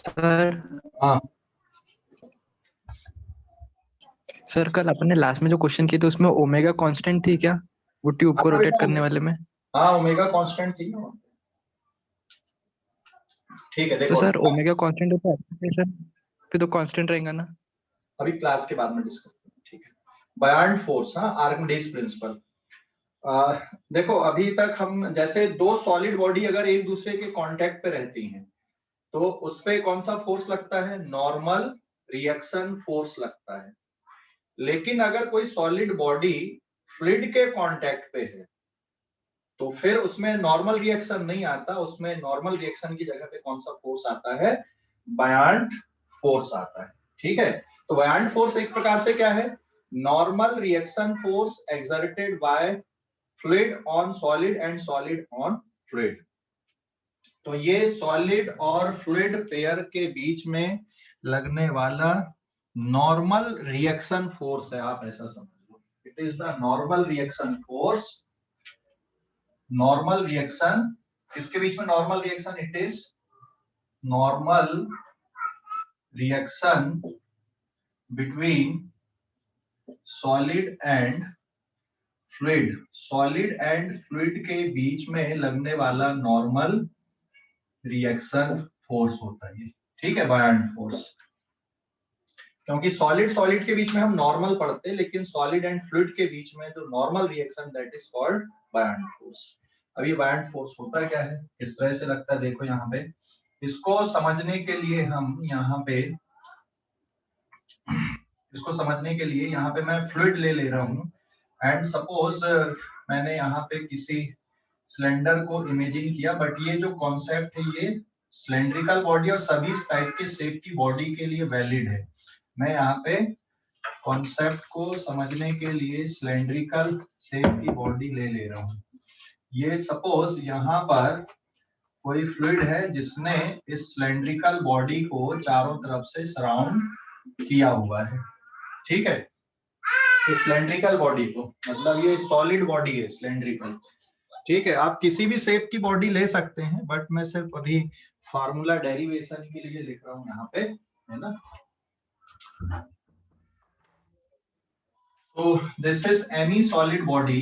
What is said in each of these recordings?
Sir हाँ sir कल अपने लास्ट में जो क्वेश्चन किए थे उसमें ओमेगा कांस्टेंट थी क्या, वो ट्यूब को हाँ रोटेट बेटा, करने वाले में? हाँ ओमेगा कांस्टेंट थी ना। ठीक है तो देखो, सर ओमेगा कांस्टेंट होता है सर, फिर तो कांस्टेंट रहेगा ना? अभी क्लास के बाद में डिस्कस करेंगे। ठीक है, बयान फोर्स, हाँ आर्किमिडीज प्रिंसिपल। देखो अभी तक हम जैसे दो सॉलिड बॉडी अगर एक दूसरे के कांटेक्ट पे रहती हैं तो उस पे कौन सा फोर्स लगता है? नॉर्मल रिएक्शन फोर्स लगता है। लेकिन अगर कोई सॉलिड बॉडी फ्लूइड के कांटेक्ट पे है तो फिर उसमें नॉर्मल रिएक्शन नहीं आता, उसमें नॉर्मल रिएक्शन की जगह पे कौन सा फोर्स आता है? बायंट फोर्स आता है। ठीक है, तो बायंट फोर्स एक प्रकार से क्या है? Normal reaction force exerted by fluid on solid and solid on fluid. तो ये सॉलिड और फ्लूइड पेयर के बीच में लगने वाला नॉर्मल रिएक्शन फोर्स है, आप ऐसा समझ लो। It is the normal reaction force. Normal reaction किसके बीच में normal reaction? It is normal reaction between solid and fluid. Solid and fluid के बीच में लगने वाला नॉर्मल रिएक्शन फोर्स होता है। ठीक है, बायंट फोर्स। क्योंकि सॉलिड सॉलिड के बीच में हम नॉर्मल पढ़ते हैं, लेकिन सॉलिड एंड फ्लूइड के बीच में जो normal reaction, that is called buoyant force. अभी बायंट फोर्स होता क्या है, इस तरह से लगता है। देखो यहाँ पे, इसको समझने के लिए हम यहाँ पे, इसको समझने के लिए यहाँ पे मैं फ्लूइड ले रहा हूँ एंड सपोज मैंने यहाँ पे किसी सिलेंडर को इमेजिन किया, बट ये जो कॉन्सेप्ट है ये सिलेंड्रिकल बॉडी और सभी टाइप के शेप की बॉडी के लिए वैलिड है। मैं यहाँ पे कॉन्सेप्ट को समझने के लिए सिलेंड्रिकल शेप की बॉडी ले रहा हूँ। ये सपोज यहाँ पर कोई फ्लूइड है जिसने इस सिलेंड्रिकल बॉडी को चारों तरफ से सराउंड किया हुआ है। ठीक है, इस सिलेंड्रिकल बॉडी को, मतलब ये सॉलिड बॉडी है सिलेंड्रिकल। ठीक है, आप किसी भी शेप की बॉडी ले सकते हैं, बट मैं सिर्फ अभी फार्मूला डेरिवेशन के लिए लिख रहा हूँ यहाँ पे, है ना। तो this is any solid body,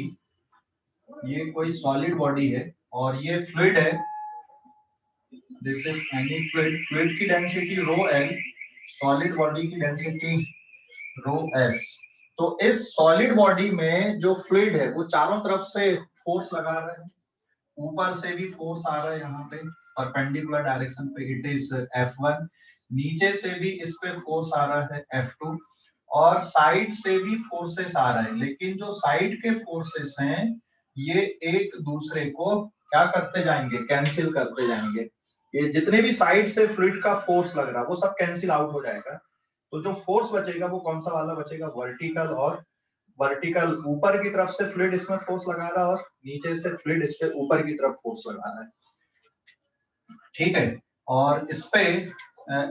ये कोई सॉलिड बॉडी है और ये फ्लूइड है। This is any fluid, fluid की density rho L, solid body की डेंसिटी रो एस। तो इस सॉलिड बॉडी में जो फ्लूइड है वो चारों तरफ से फोर्स लगा रहा है। ऊपर से भी फोर्स आ रहा है यहाँ पे परपेंडिकुलर डायरेक्शन पे, इट इज F1। नीचे से भी इस पे फोर्स आ रहा है F2 और साइड से भी फोर्सेस आ रहा है। लेकिन जो साइड के फोर्सेस हैं ये एक दूसरे को क्या करते जाएंगे? कैंसिल करते जाएंगे। ये जितने भी साइड से फ्लूइड का फोर्स लग रहा है वो सब कैंसिल आउट हो जाएगा। तो जो फोर्स बचेगा वो कौन सा वाला बचेगा? वर्टिकल। और वर्टिकल ऊपर की तरफ से फ्लूइड इसमें फोर्स लगा रहा है और नीचे से फ्लूइड इस पे ऊपर की तरफ फोर्स लगा रहा है। ठीक है, और इस पे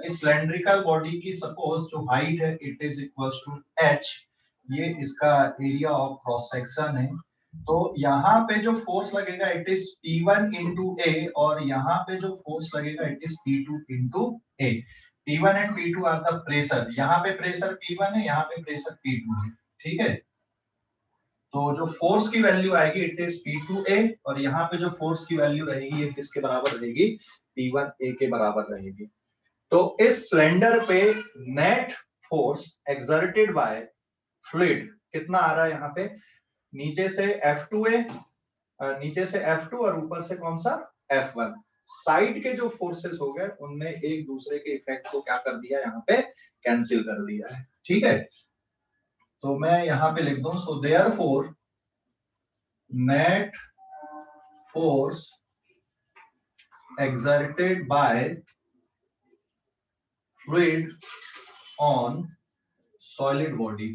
इस सिलेंड्रिकल बॉडी की सपोज जो हाइट है it is equals to h, ये इसका एरिया ऑफ क्रॉस सेक्शन है। तो यहाँ पे जो फोर्स लगेगा इट इज P1 इंटू ए और यहाँ पे जो फोर्स लगेगा it is P2 into A. P1 and P2 are the pressure, यहाँ पे प्रेशर P1 है, यहाँ पे प्रेशर P2 है। ठीक है, तो जो फोर्स की वैल्यू आएगी इट इज P2A और यहाँ पे जो फोर्स की वैल्यू रहेगी ये किसके बराबर रहेगी? P1A के बराबर रहेगी। तो इस सिलेंडर पे net force exerted by fluid कितना आ रहा है? यहाँ पे नीचे से F2A, नीचे से F2 और ऊपर से कौन सा? F1। साइड के जो फोर्सेस हो गए उनने एक दूसरे के इफेक्ट को क्या कर दिया? यहाँ पे कैंसिल कर दिया है। ठीक है, तो मैं यहाँ पे लिख दूं, so therefore net force exerted by fluid on solid body।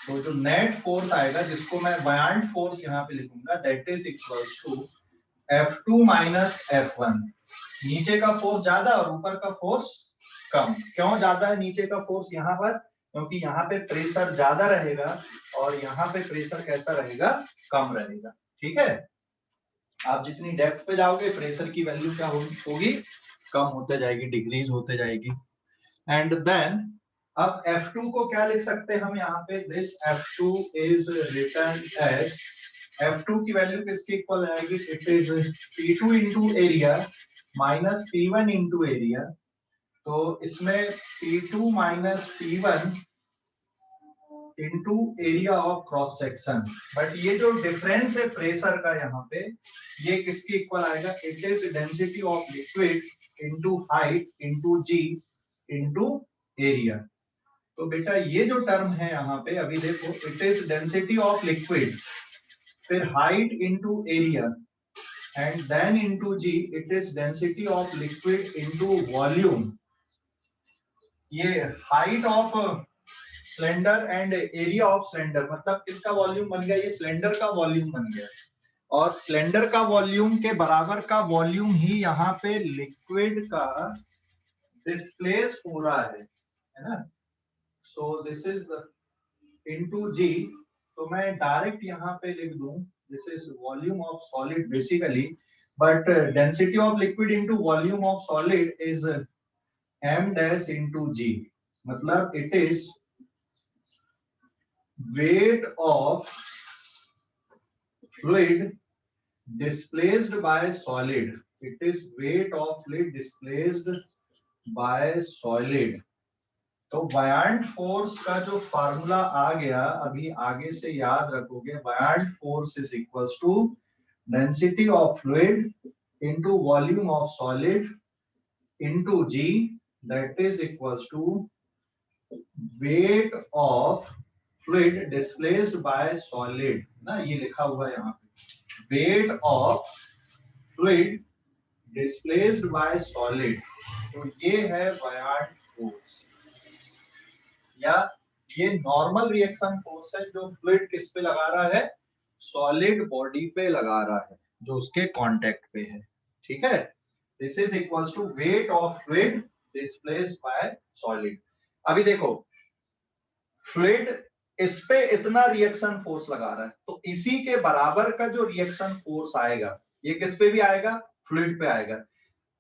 तो जो नेट फोर्स आएगा जिसको मैं बायंट फोर्स यहाँ पे लिखूंगा, that is equals to F2 minus F1। नीचे का फोर्स ज्यादा और ऊपर का फोर्स कम। क्यों ज्यादा है नीचे का फोर्स यहाँ पर? क्योंकि यहाँ पे प्रेशर ज्यादा रहेगा और यहाँ पे प्रेशर कैसा रहेगा? कम रहेगा। ठीक है, आप जितनी डेप्थ पे जाओगे प्रेशर की वैल्यू क्या होगी? कम होते जाएगी, डिक्रीज होते जाएगी। एंड देन अब F2 को क्या लिख सकते हैं हम यहाँ पे, this F2 is written as, F2 की वैल्यू किसके इक्वल आएगी, it is P2 into area minus P1 into area. तो इसमें P2 minus P1 into area of cross section, but ये जो डिफरेंस है प्रेशर का यहाँ पे, ये किसके इक्वल आएगा, it is density of liquid into height into g into area. तो बेटा ये जो टर्म है यहाँ पे, अभी देखो, it is density of liquid, फिर height into area and then into G, it is density of liquid into volume. ये height of cylinder and area of cylinder, मतलब किसका वॉल्यूम बन गया, ये सिलेंडर का वॉल्यूम बन गया, और सिलेंडर का वॉल्यूम के बराबर का वॉल्यूम ही यहाँ पे लिक्विड का डिस्प्लेस हो रहा है ना। So this is the into G, तो मैं डायरेक्ट यहाँ पे लिख दूं, this is volume of solid basically, but density of liquid into volume of solid is m dash into g, मतलब it is weight of fluid displaced by solid, it is weight of fluid displaced by solid। तो buoyant force का जो formula आ गया, अभी आगे से याद रखोगे, buoyant force is equals to density of fluid into volume of solid into g, that is equals to weight of fluid displaced by solid ना, ये लिखा हुआ है यहाँ पे, weight of fluid displaced by solid। तो ये है buoyant force, या ये नॉर्मल रिएक्शन फोर्स है जो फ्लूइड किस पे लगा रहा है, सॉलिड बॉडी पे लगा रहा है, जो उसके कांटेक्ट पे है। ठीक है, this is equals to weight of fluid displaced by solid. अभी देखो, फ्लूइड इस पे इतना रिएक्शन फोर्स लगा रहा है, तो इसी के बराबर का जो रिएक्शन फोर्स आएगा, ये किस पे भी आएगा, फ्लूइड पे आएगा।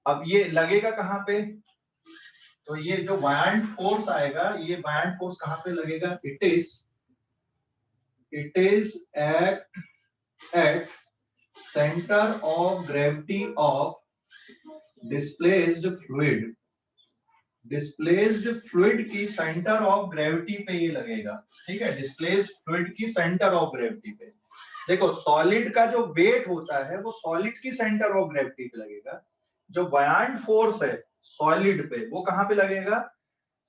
अब ये लगेगा कहां पे, तो ये जो buoyant फोर्स आएगा, ये buoyant फोर्स कहां पे लगेगा, it is eight centre of gravity of displaced fluid, displaced fluid की सेंटर ऑफ ग्रेविटी पे ये लगेगा। ठीक है, डिस्प्लेस्ड फ्लूइड की सेंटर ऑफ ग्रेविटी पे। देखो, सॉलिड का जो वेट होता है वो सॉलिड की सेंटर ऑफ ग्रेविटी पे लगेगा, जो buoyant फोर्स है सॉलिड पे, वो कहां पे लगेगा,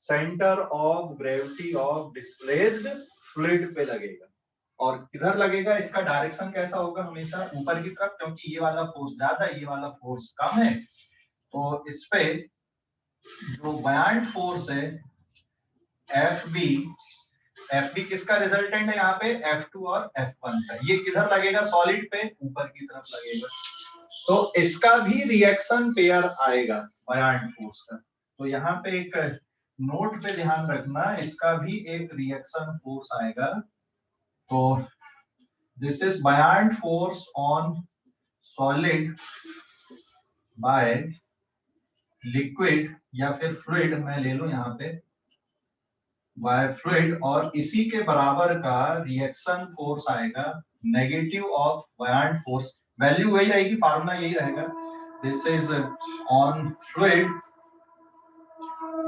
centre of gravity of displaced fluid पे लगेगा। और किधर लगेगा, इसका डायरेक्शन कैसा होगा, हमेशा ऊपर की तरफ, क्योंकि ये वाला फोर्स ज्यादा है, ये वाला फोर्स कम है। तो इस पे जो buoyant फोर्स है FB किसका रिजल्टेंट है यहाँ पे, F2 और F1 का, ये किधर लगेगा, सॉलिड पे, ऊपर की तरफ लगेगा। तो इसका भी रिएक्शन पेयर आएगा buoyant फोर्स का। तो यहाँ पे एक नोट पे ध्यान रखना, इसका भी एक रिएक्शन फोर्स आएगा। तो this is buoyant force on solid by liquid, या फिर फ्लूइड मैं ले लूं यहाँ पे, बाय फ्लूइड, और इसी के बराबर का रिएक्शन फोर्स आएगा negative of buoyant force, value वही रहेगी, फार्मूला यही रहेगा, this is on fluid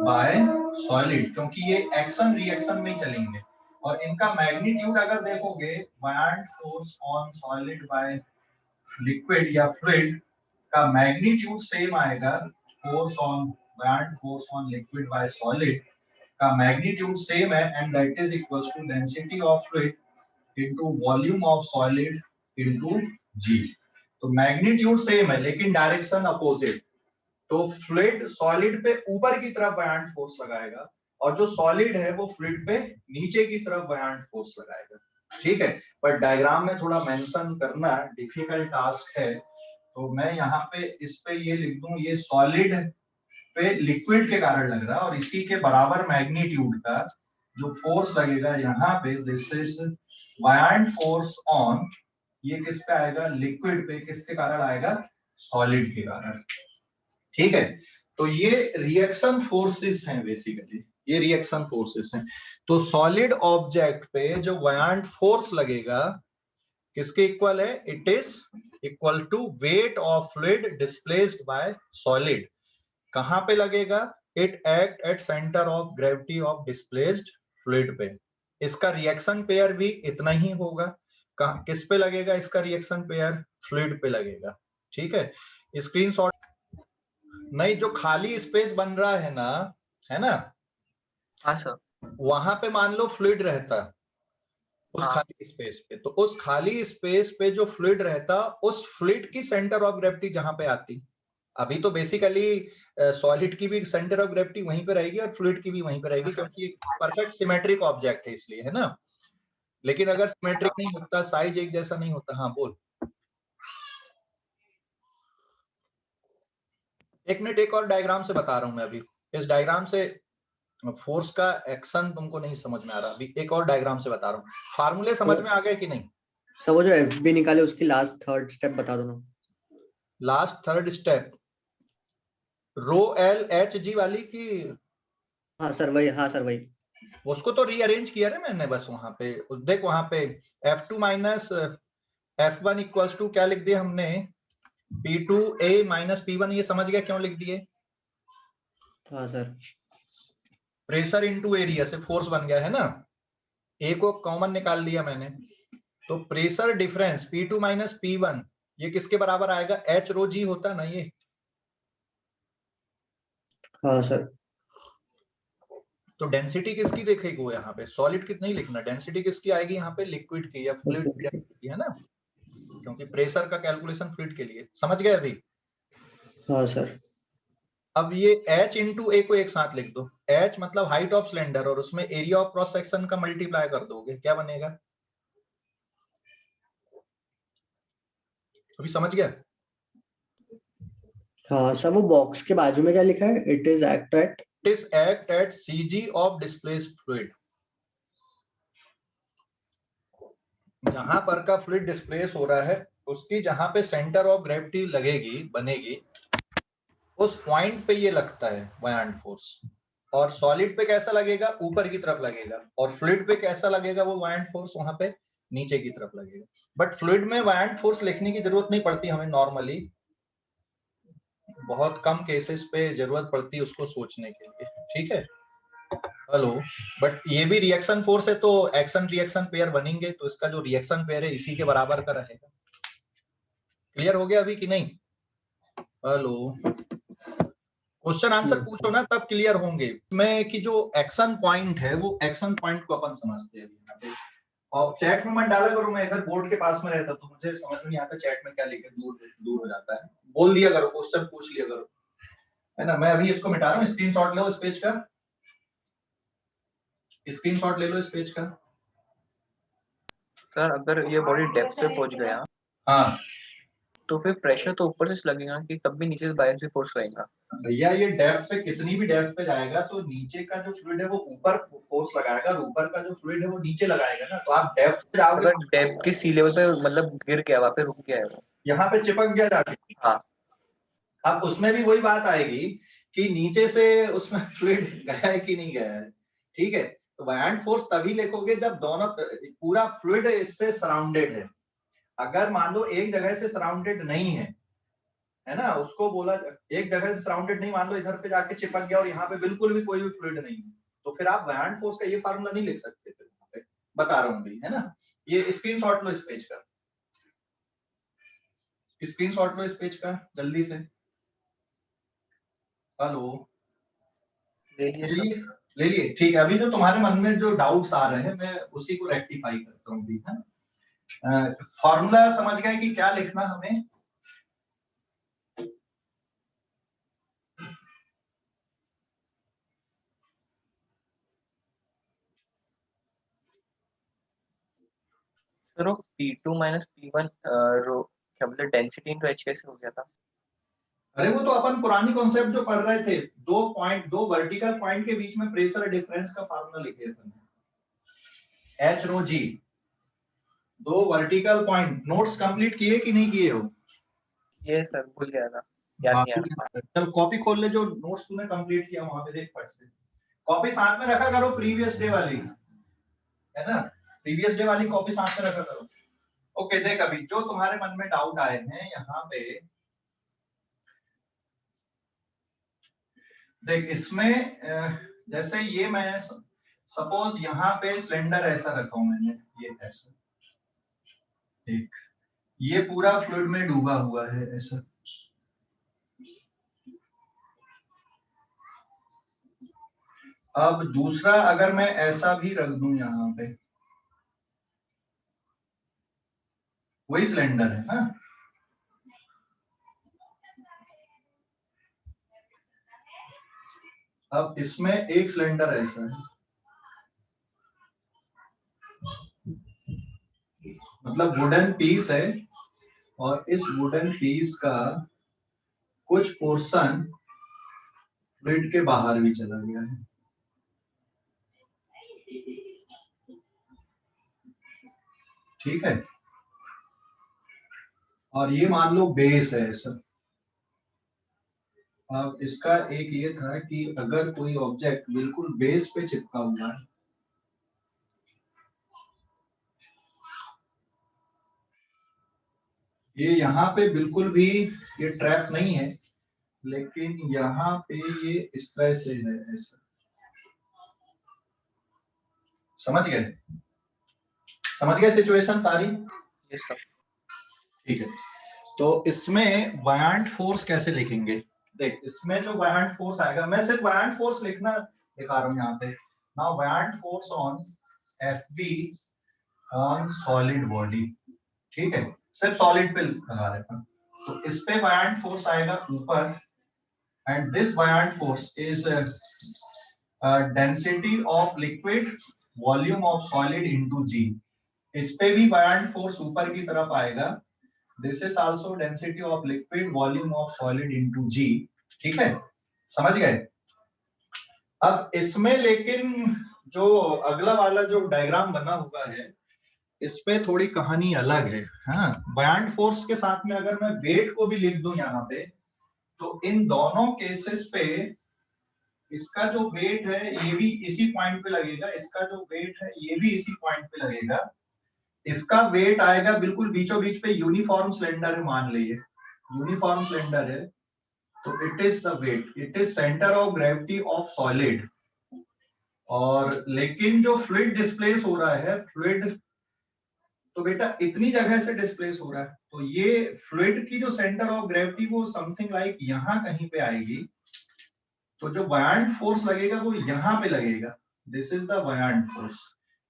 bye solid, क्योंकि ये एक्शन रिएक्शन में चलेंगे। और इनका मैग्नीट्यूड अगर देखोगे, buoyant force on solid by liquid या फ्लूइड का मैग्नीट्यूड सेम आएगा, force on buoyant force on liquid by solid का मैग्नीट्यूड सेम है, and that is equals to density of fluid into volume of solid into G. तो magnitude same है लेकिन direction opposite. तो fluid solid पे ऊपर की तरफ buoyant फोर्स लगाएगा, और जो सॉलिड है वो फ्लूइड पे नीचे की तरफ buoyant फोर्स लगाएगा। ठीक है, पर डायग्राम में थोड़ा मेंशन करना डिफिकल्ट टास्क है, तो मैं यहाँ पे इस पे ये लिख दूं, ये सॉलिड पे लिक्विड के कारण लग रहा है, और इसी के बराबर मैग्नीट्यूड का जो फोर्स लगेगा यहाँ पे, this is buoyant force on, ये किस पे आएगा, लिक्विड पे, किसके कारण आएगा, सॉलिड के कारण। ठीक है, तो ये रिएक्शन फोर्सेस हैं बेसिकली, ये रिएक्शन फोर्सेस हैं। तो सॉलिड ऑब्जेक्ट पे जो बुयांट फोर्स लगेगा किसके इक्वल है? It is equal to weight of fluid displaced by solid. कहां पे लगेगा? It act at centre of gravity of displaced fluid पे। इसका रिएक्शन पेयर भी इतना ही होगा। किस पे लगेगा इसका रिएक्शन पेयर? फ्लूइड पे लगेगा। ठीक है, स्क्रीनशॉट। नहीं, जो खाली स्पेस बन रहा है ना, हाँ सर, वहां पे मान लो फ्लूइड रहता उस हाँ। खाली स्पेस पे, तो उस खाली स्पेस पे जो फ्लूइड रहता, उस फ्लूइड की सेंटर ऑफ ग्रेविटी जहां पे आती, अभी तो बेसिकली सॉलिड की भी सेंटर ऑफ ग्रेविटी वहीं पे रहेगी और फ्लूइड की भी वहीं पे रहेगी, क्योंकि परफेक्ट सिमेट्रिक ऑब्जेक्ट है इसलिए, है ना। लेकिन अगर सिमेट्रिक नहीं होता, साइज एक जैसा नहीं होता। हाँ बोल। एक मिनट, एक और डायग्राम से बता रहा हूं मैं अभी। इस डायग्राम से फोर्स का एक्शन तुमको नहीं समझ में आ रहा, अभी एक और डायग्राम से बता रहा हूँ। फार्मूले समझ में आ गए कि नहीं? सर वो जो एफबी निकाले उसकी लास्ट थर्ड स्टेप बता दो ना। Last third step rho L H G वाली की? हाँ सर वही, हाँ सर वही। उसको तो रीअरेंज किया ना मैंने बस। वहां पे देख, वहां पे F2 minus F1 equals to क्या लिख दिया हमने? P2A minus P1। ये समझ गया क्यों लिख दिए? हाँ सर। प्रेशर इनटू एरिया से फोर्स बन गया है ना। ए को कॉमन निकाल लिया मैंने, तो pressure difference P2 minus P1 ये किसके बराबर आएगा? H रो जी होता ना ये। हाँ सर। तो डेंसिटी किसकी लिखेगी यहाँ पे? सॉलिड कितनी लिखना, डेंसिटी किसकी आएगी यहाँ पे? लिक्विड की या फ्लूइड की डेंसिटी, है ना, क्योंकि प्रेशर का कैलकुलेशन फ्लूइड के लिए। समझ गए अभी? हाँ सर। अब ये H इंटू A को एक साथ लिख दो। H मतलब हाइट ऑफ सिलेंडर, और उसमें एरिया ऑफ क्रॉस सेक्शन का मल्टीप्लाई कर दोगे, क्या बनेगा? अभी समझ गया? हाँ सर, वो बॉक्स के बाजू में क्या लिखा है? It is act at CG of displaced fluid। जहां पर का फ्लूइड डिस्प्लेस हो रहा है उसकी जहां पे सेंटर ऑफ ग्रेविटी लगेगी, बनेगी, उस पॉइंट पे ये लगता है बुयांट फोर्स। और सॉलिड पे कैसा लगेगा? ऊपर की तरफ लगेगा। और फ्लूइड पे कैसा लगेगा वो बुयांट फोर्स? वहां पे नीचे की तरफ लगेगा। बट फ्लूइड में बुयांट फोर्स लिखने की जरूरत नहीं पड़ती हमें नॉर्मली, बहुत कम केसेस पे जरूरत पड़ती है उसको सोचने के लिए। ठीक है, हेलो। बट ये भी रिएक्शन फोर्स है, तो एक्शन रिएक्शन पेयर बनेंगे, तो इसका जो रिएक्शन पेयर है इसी के बराबर का रहेगा। क्लियर हो गया अभी कि नहीं? हेलो, क्वेश्चन आंसर पूछो ना, तब क्लियर होंगे। मैं कि जो एक्शन पॉइंट है वो एक्शन पॉइंट को अपन समझते हैं यहाँ पे। और चैट में मत डाला करो, मैं इधर बोर्ड के पास में रहता तो मुझे समझ में नहीं आता चैट में क्या लिखे, दूर दूर हो जाता है। बोल दिया करो, क्वेश्चन पूछ लिया करो, है ना। मैं अभी इसको मिटा रहा हूँ, स्क्रीनशॉट लो इस पेज का, स्क्रीनशॉट ले लो इस पेज का। सर अगर ये बॉडी डेप्थ पे पहुंच गया, हाँ तो फिर प्रेशर तो ऊपर से लगेगा कि तब भी नीचे से बायएक्सियल फोर्स लगेगा। भैया, ये डेप्थ पे कितनी भी डेप्थ पे जाएगा तो नीचे का जो फ्लूइड है वो ऊपर फोर्स लगाएगा, और ऊपर का जो फ्लूइड है वो नीचे लगाएगा ना। तो आप डेप्थ पे जाओगे, अगर डेप्थ के सी लेवल पे मतलब गिर गया, वहां पे रुक गया है वो, यहाँ पे चिपक गया जाके, हाँ, अब उसमें भी वही बात आएगी कि नीचे से उसमें फ्लूइड गया है कि नहीं गया है। ठीक है, तो बुयांट फोर्स तभी लिखोगे जब दोनों पूरा फ्लूइड इससे सराउंडेड है। अगर मान लो एक जगह से सराउंडेड नहीं है ना, उसको बोला एक जगह से सराउंडेड नहीं, मान लो इधर पे जाके चिपक गया और यहाँ पे बिल्कुल भी कोई भी फ्लूइड नहीं है, तो फिर आप बुयांट फोर्स का ये फार्मूला नहीं लिख सकते। फिर यहाँ पे बता रहा हूँ भाई, है ना। ये स्क्रीनशॉट लो इस पेज का, स्क्रीनशॉट लो इस पेज का जल्दी से। हेलो, ले लिए सर। ले लिए? ठीक है, अभी जो तुम्हारे मन में जो डाउट्स आ रहे हैं मैं उसी को रेक्टिफाई करता हूँ भी, है। फॉर्मूला समझ गए कि क्या लिखना हमें? सर वो P2 माइनस P1 रो क्या बोलते, डेंसिटी इनटू H कैसे हो गया था? अरे वो तो अपन पुरानी कॉन्सेप्ट जो पढ़ रहे थे, दो वर्टिकल पॉइंट के बीच में प्रेशर डिफरेंस का फार्मूला लिखे थे, H रो जी। दो वर्टिकल पॉइंट, नोट्स कंप्लीट किए कि नहीं किए हो? ये सर भूल गया था। याद नहीं आ रहा। चल कॉपी खोल ले, जो नोट्स तूने कंप्लीट किया वहां पे देख फट से। कॉपी साथ में रखा करो, प्रीवियस डे वाली है ना, प्रीवियस डे वाली कॉपी साथ में रखा करो। ओके देख, अभी जो तुम्हारे मन में डाउट आए हैं यहाँ पे देख, इसमें जैसे ये मैं सपोज यहाँ पे सिलेंडर ऐसा रखा हूं मैंने, ये ऐसा एक, ये पूरा फ्लूइड में डूबा हुआ है ऐसा। अब दूसरा अगर मैं ऐसा भी रख दूं यहाँ पे, वही सिलेंडर है ना, अब इसमें एक सिलेंडर ऐसा है, मतलब वुडन पीस है, और इस वुडन पीस का कुछ पोर्शन फ्लूइड के बाहर भी चला गया है। ठीक है, और ये मान लो बेस है ऐसा। अब इसका एक ये था कि अगर कोई ऑब्जेक्ट बिल्कुल बेस पे चिपका हुआ है, ये यहाँ पे बिल्कुल भी ये ट्रैप नहीं है, लेकिन यहाँ पे ये इस तरह से है ऐसा। समझ गए, समझ गए सिचुएशन सारी? ये सब ठीक है, तो इसमें बायंट फोर्स कैसे लिखेंगे? देख, इसमें जो बायंट फोर्स आएगा, मैं सिर्फ बायंट फोर्स लिखना दिखा रहा हूँ यहाँ पे। Now buoyant force on FB on solid body, ठीक है, सिर्फ सॉलिड पे लगा रहे हैं, तो इस पे बायंट फोर्स आएगा ऊपर, and this buoyant force is density of liquid volume of solid into G. इस पे भी बायंट फोर्स ऊपर की तरफ आएगा, this is also density of liquid volume of solid into G. ठीक है, समझ गए? अब इसमें लेकिन जो अगला वाला जो डायग्राम बना हुआ है, इस पे थोड़ी कहानी अलग है। हाँ, बायंट फोर्स के साथ में अगर मैं वेट को भी लिख दूं यहाँ पे, तो इन दोनों केसेस पे इसका जो वेट है ये भी इसी पॉइंट पे लगेगा, इसका जो वेट है ये भी इसी पॉइंट पे लगेगा। इसका वेट आएगा बिल्कुल बीचों बीच पे, यूनिफॉर्म सिलेंडर है मान लीजिए, यूनिफॉर्म सिलेंडर है, तो it is the weight, it is centre of gravity of solid. और लेकिन जो फ्लूइड डिस्प्लेस हो रहा है, फ्लूइड तो बेटा इतनी जगह से डिस्प्लेस हो रहा है, तो ये फ्लूइड की जो सेंटर ऑफ ग्रेविटी वो समथिंग लाइक यहाँ कहीं पे आएगी, तो जो बायंट फोर्स लगेगा वो यहाँ पे लगेगा, this is the buoyant force,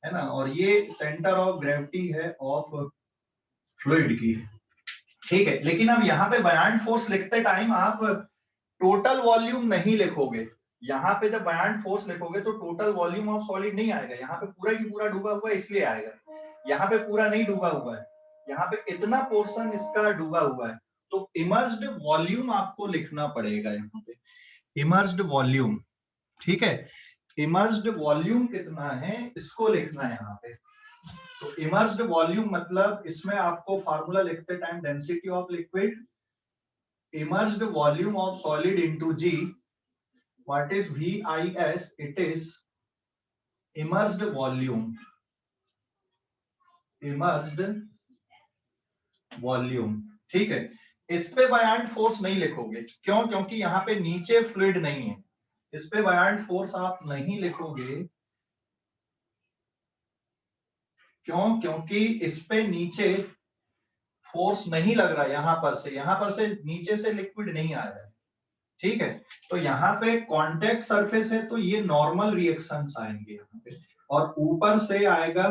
है ना, और ये सेंटर ऑफ ग्रेविटी है ऑफ फ्लूइड की। ठीक है, लेकिन अब यहाँ पे बायंट फोर्स लिखते टाइम आप टोटल वॉल्यूम नहीं लिखोगे। यहाँ पे जब बायंट फोर्स लिखोगे तो टोटल वॉल्यूम ऑफ सॉलिड नहीं आएगा, यहाँ पे पूरा की पूरा डूबा हुआ है इसलिए आएगा, यहाँ पे पूरा नहीं डूबा हुआ है, यहाँ पे इतना पोर्शन इसका डूबा हुआ है, तो इमर्ज्ड वॉल्यूम आपको लिखना पड़ेगा यहाँ पे, इमर्ज्ड वॉल्यूम। ठीक है, इमर्ज्ड वॉल्यूम कितना है इसको लिखना है यहाँ पे। तो इमर्ज्ड वॉल्यूम मतलब इसमें आपको फार्मूला लिखते time density of liquid immersed volume of solid into G. What is VIS? It is immersed volume. Immersed volume. ठीक है, इस पे बायंट फोर्स नहीं लिखोगे, क्यों? क्योंकि यहाँ पे नीचे फ्लूइड नहीं है, इस पे बायंट फोर्स आप नहीं लिखोगे। क्यों? क्योंकि इस पे नीचे फोर्स नहीं लग रहा, यहाँ पर से नीचे से लिक्विड नहीं आ रहा है। ठीक है, तो यहाँ पे कांटेक्ट सरफेस है, तो ये नॉर्मल रिएक्शंस आएंगे यहाँ पे, और ऊपर से आएगा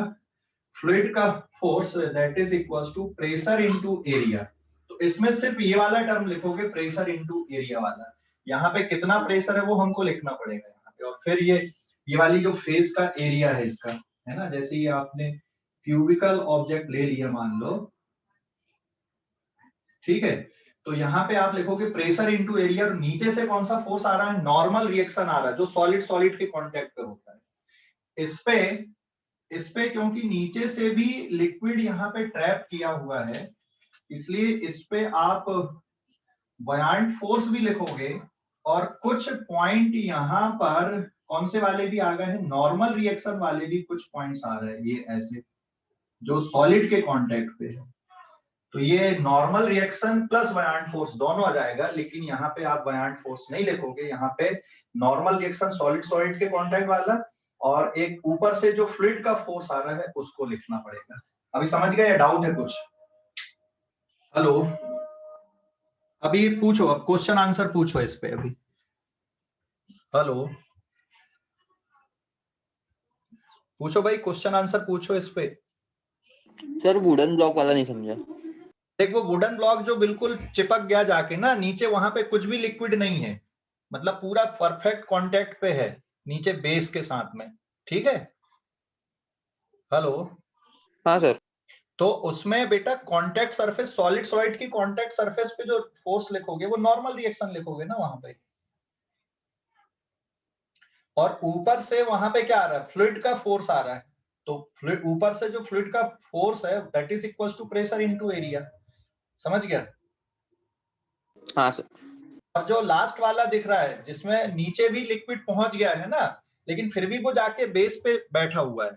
फ्लूइड का force, that is equals to pressure into area. तो इसमें सिर्फ ये वाला टर्म लिखोगे, प्रेशर इनटू एरिया वाला, यहाँ पे कितना प्रेशर है वो हमको लिखना पड़ेगा यहाँ पे, और फिर ये वाली जो फेस का एरिया है इसका, है ना, जैसे ये आपने क्यूबिकल ऑब्जेक्ट ले लिया मान लो, ठीक है, तो यहाँ पे आप लिखोगे प्रेशर इनटू एरिया, नीचे से कौन सा फोर्स आ रहा है? नॉर्मल रिएक्शन आ रहा है, जो सॉलिड सॉलिड के कांटेक्ट पे होता है। इस पे क्योंकि नीचे से भी लिक्विड यहाँ पे ट्रैप किया हुआ है, इसलिए इस पे आप बयान्ट फोर्स भी लिखोगे और कुछ पॉइंट यहाँ पर कौन से वाले भी आ गए हैं, नॉर्मल रिएक्शन वाले भी कुछ पॉइंट्स आ रहे हैं, ये ऐसे जो सॉलिड के कांटेक्ट पे है। तो ये नॉर्मल रिएक्शन प्लस बयान्ट फोर्स दोनों आ जाएगा, लेकिन यहाँ पे आप बयान्ट फोर्स नहीं लिखोगे, यहाँ पे नॉर्मल रिएक्शन सॉलिड सॉलिड के कांटेक्ट वाला और एक ऊपर से जो फ्लूइड का फोर्स आ रहा है उसको लिखना पड़ेगा। अभी समझ गए या डाउट है कुछ? हेलो, अभी पूछो, अब क्वेश्चन आंसर पूछो इस पे अभी। हेलो, पूछो भाई, क्वेश्चन आंसर पूछो इस पे। सर वुडन ब्लॉक वाला नहीं समझा। देख वो वुडन ब्लॉक जो बिल्कुल चिपक गया जाके ना नीचे, वहां पे कुछ भी लिक्विड नहीं है, मतलब पूरा परफेक्ट कांटेक्ट पे है नीचे बेस के साथ में, ठीक है? हेलो, हाँ सर। तो उसमें बेटा कांटेक्ट सरफेस, सॉलिड सॉलिड की कांटेक्ट सरफेस पे जो फोर्स लिखोगे वो नॉर्मल रिएक्शन लिखोगे ना वहां पे, और ऊपर से वहां पे क्या आ रहा है, फ्लूइड का फोर्स आ रहा है। तो फ्लूइड ऊपर से जो फ्लूइड का फोर्स है that is equal to pressure into area, समझ गया? हाँ सर। और जो लास्ट वाला दिख रहा है जिसमें नीचे भी लिक्विड पहुंच गया है ना, लेकिन फिर भी वो जाके बेस पे बैठा हुआ है,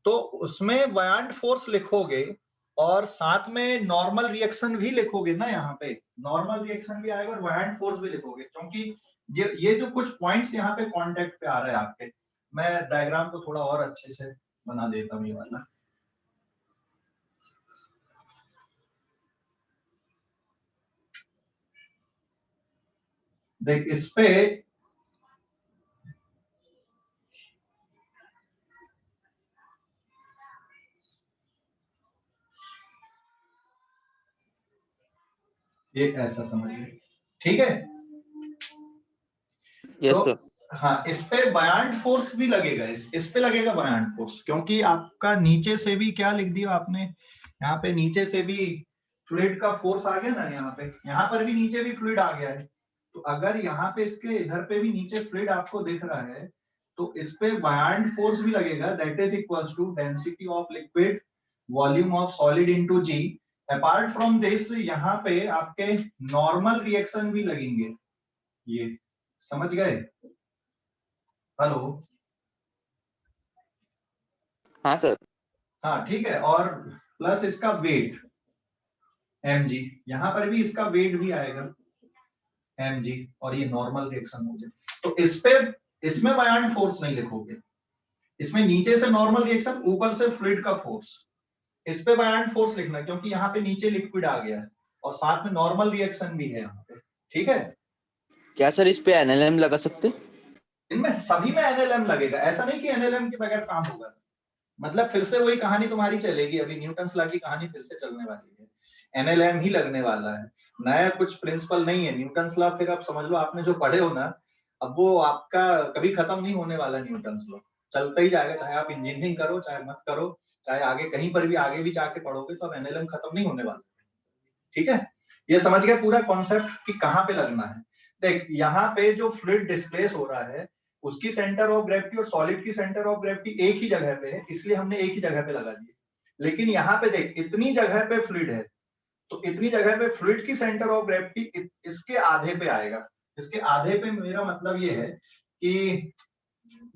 तो उसमें बयान्ट फोर्स लिखोगे और साथ में नॉर्मल रिएक्शन भी लिखोगे ना, यहाँ पे नॉर्मल रिएक्शन भी आएगा और बयान्ट फोर्स भी लिखोगे, क्योंकि ये जो कुछ पॉइंट्स यहाँ पे कांटेक्ट पे आ रहे हैं आपके, मैं डायग्राम को थोड़ा और अच्छे से बना देता हूँ ये वाला। देख इस पे ये ऐसा समझिए, ठीक है? यस तो सर। हाँ, इस पे बयान्ट फोर्स भी लगेगा, इस पे लगेगा बयान्ट फोर्स, क्योंकि आपका नीचे से भी क्या लिख दिया आपने, यहाँ पे नीचे से भी फ्लूइड का फोर्स आ गया ना, यहाँ पे, यहाँ पर भी नीचे भी फ्लूइड आ गया है। तो अगर यहाँ पे इसके इधर पे भी नीचे फ्लूइड आपको दिख रहा है, तो इस पे बयान्ट फोर्स भी लगेगा, that is equals to density of liquid volume of solid into g. Apart from this यहाँ पे आपके नॉर्मल रिएक्शन भी लगेंगे, ये समझ गए? हेलो, हाँ सर। हाँ ठीक है, और प्लस इसका वेट mg, यहाँ पर भी इसका वेट भी आएगा mg, और ये नॉर्मल रिएक्शन हो जाए। तो इस पे, इसमें बयान्ट फोर्स नहीं लिखोगे, इसमें नीचे से नॉर्मल रिएक्शन, ऊपर से फ्लूइड का फोर्स, इस पे बयान्ट फोर्स लिखना, क्योंकि यहाँ पे नीचे लिक्विड आ गया है और साथ में नॉर्मल रिएक्शन भी है यहाँ पे, ठीक है? क्या सर इस पे एनएलएम लगा सकते? इनमें सभी में एनएलएम लगेगा, ऐसा नहीं कि एनएलएम के बगैर काम होगा, मतलब फिर से वही कहानी तुम्हारी चलेगी, अभी न्यूटन्स लॉ की कहानी फिर से चलने वाली है, एनएलएम ही लगने वाला है, नया कुछ प्रिंसिपल नहीं है। न्यूटन्स लॉ फिर आप समझ लो, आपने जो पढ़े हो ना, अब वो आपका कभी खत्म नहीं होने वाला, न्यूटन्स लॉ चलता ही जाएगा, चाहे आप इंजीनियरिंग करो चाहे मत करो, चाहे आगे कहीं पर भी आगे भी जाके पढ़ोगे, तो अब एनएलएम खत्म नहीं होने वाला, ठीक है? ये समझ गए पूरा कॉन्सेप्ट कि कहाँ पे लगना है। देख यहाँ पे जो फ्लूइड डिस्प्लेस हो रहा है उसकी सेंटर ऑफ ग्रेविटी और सॉलिड की सेंटर ऑफ ग्रेविटी एक ही जगह पे है, इसलिए हमने एक ही जगह पे लगा दिए। लेकिन यहाँ पे देख इतनी जगह पे फ्लूइड है, तो इतनी जगह पे फ्लूइड की सेंटर ऑफ ग्रेविटी इसके आधे पे आएगा। इसके आधे पे मेरा मतलब ये है कि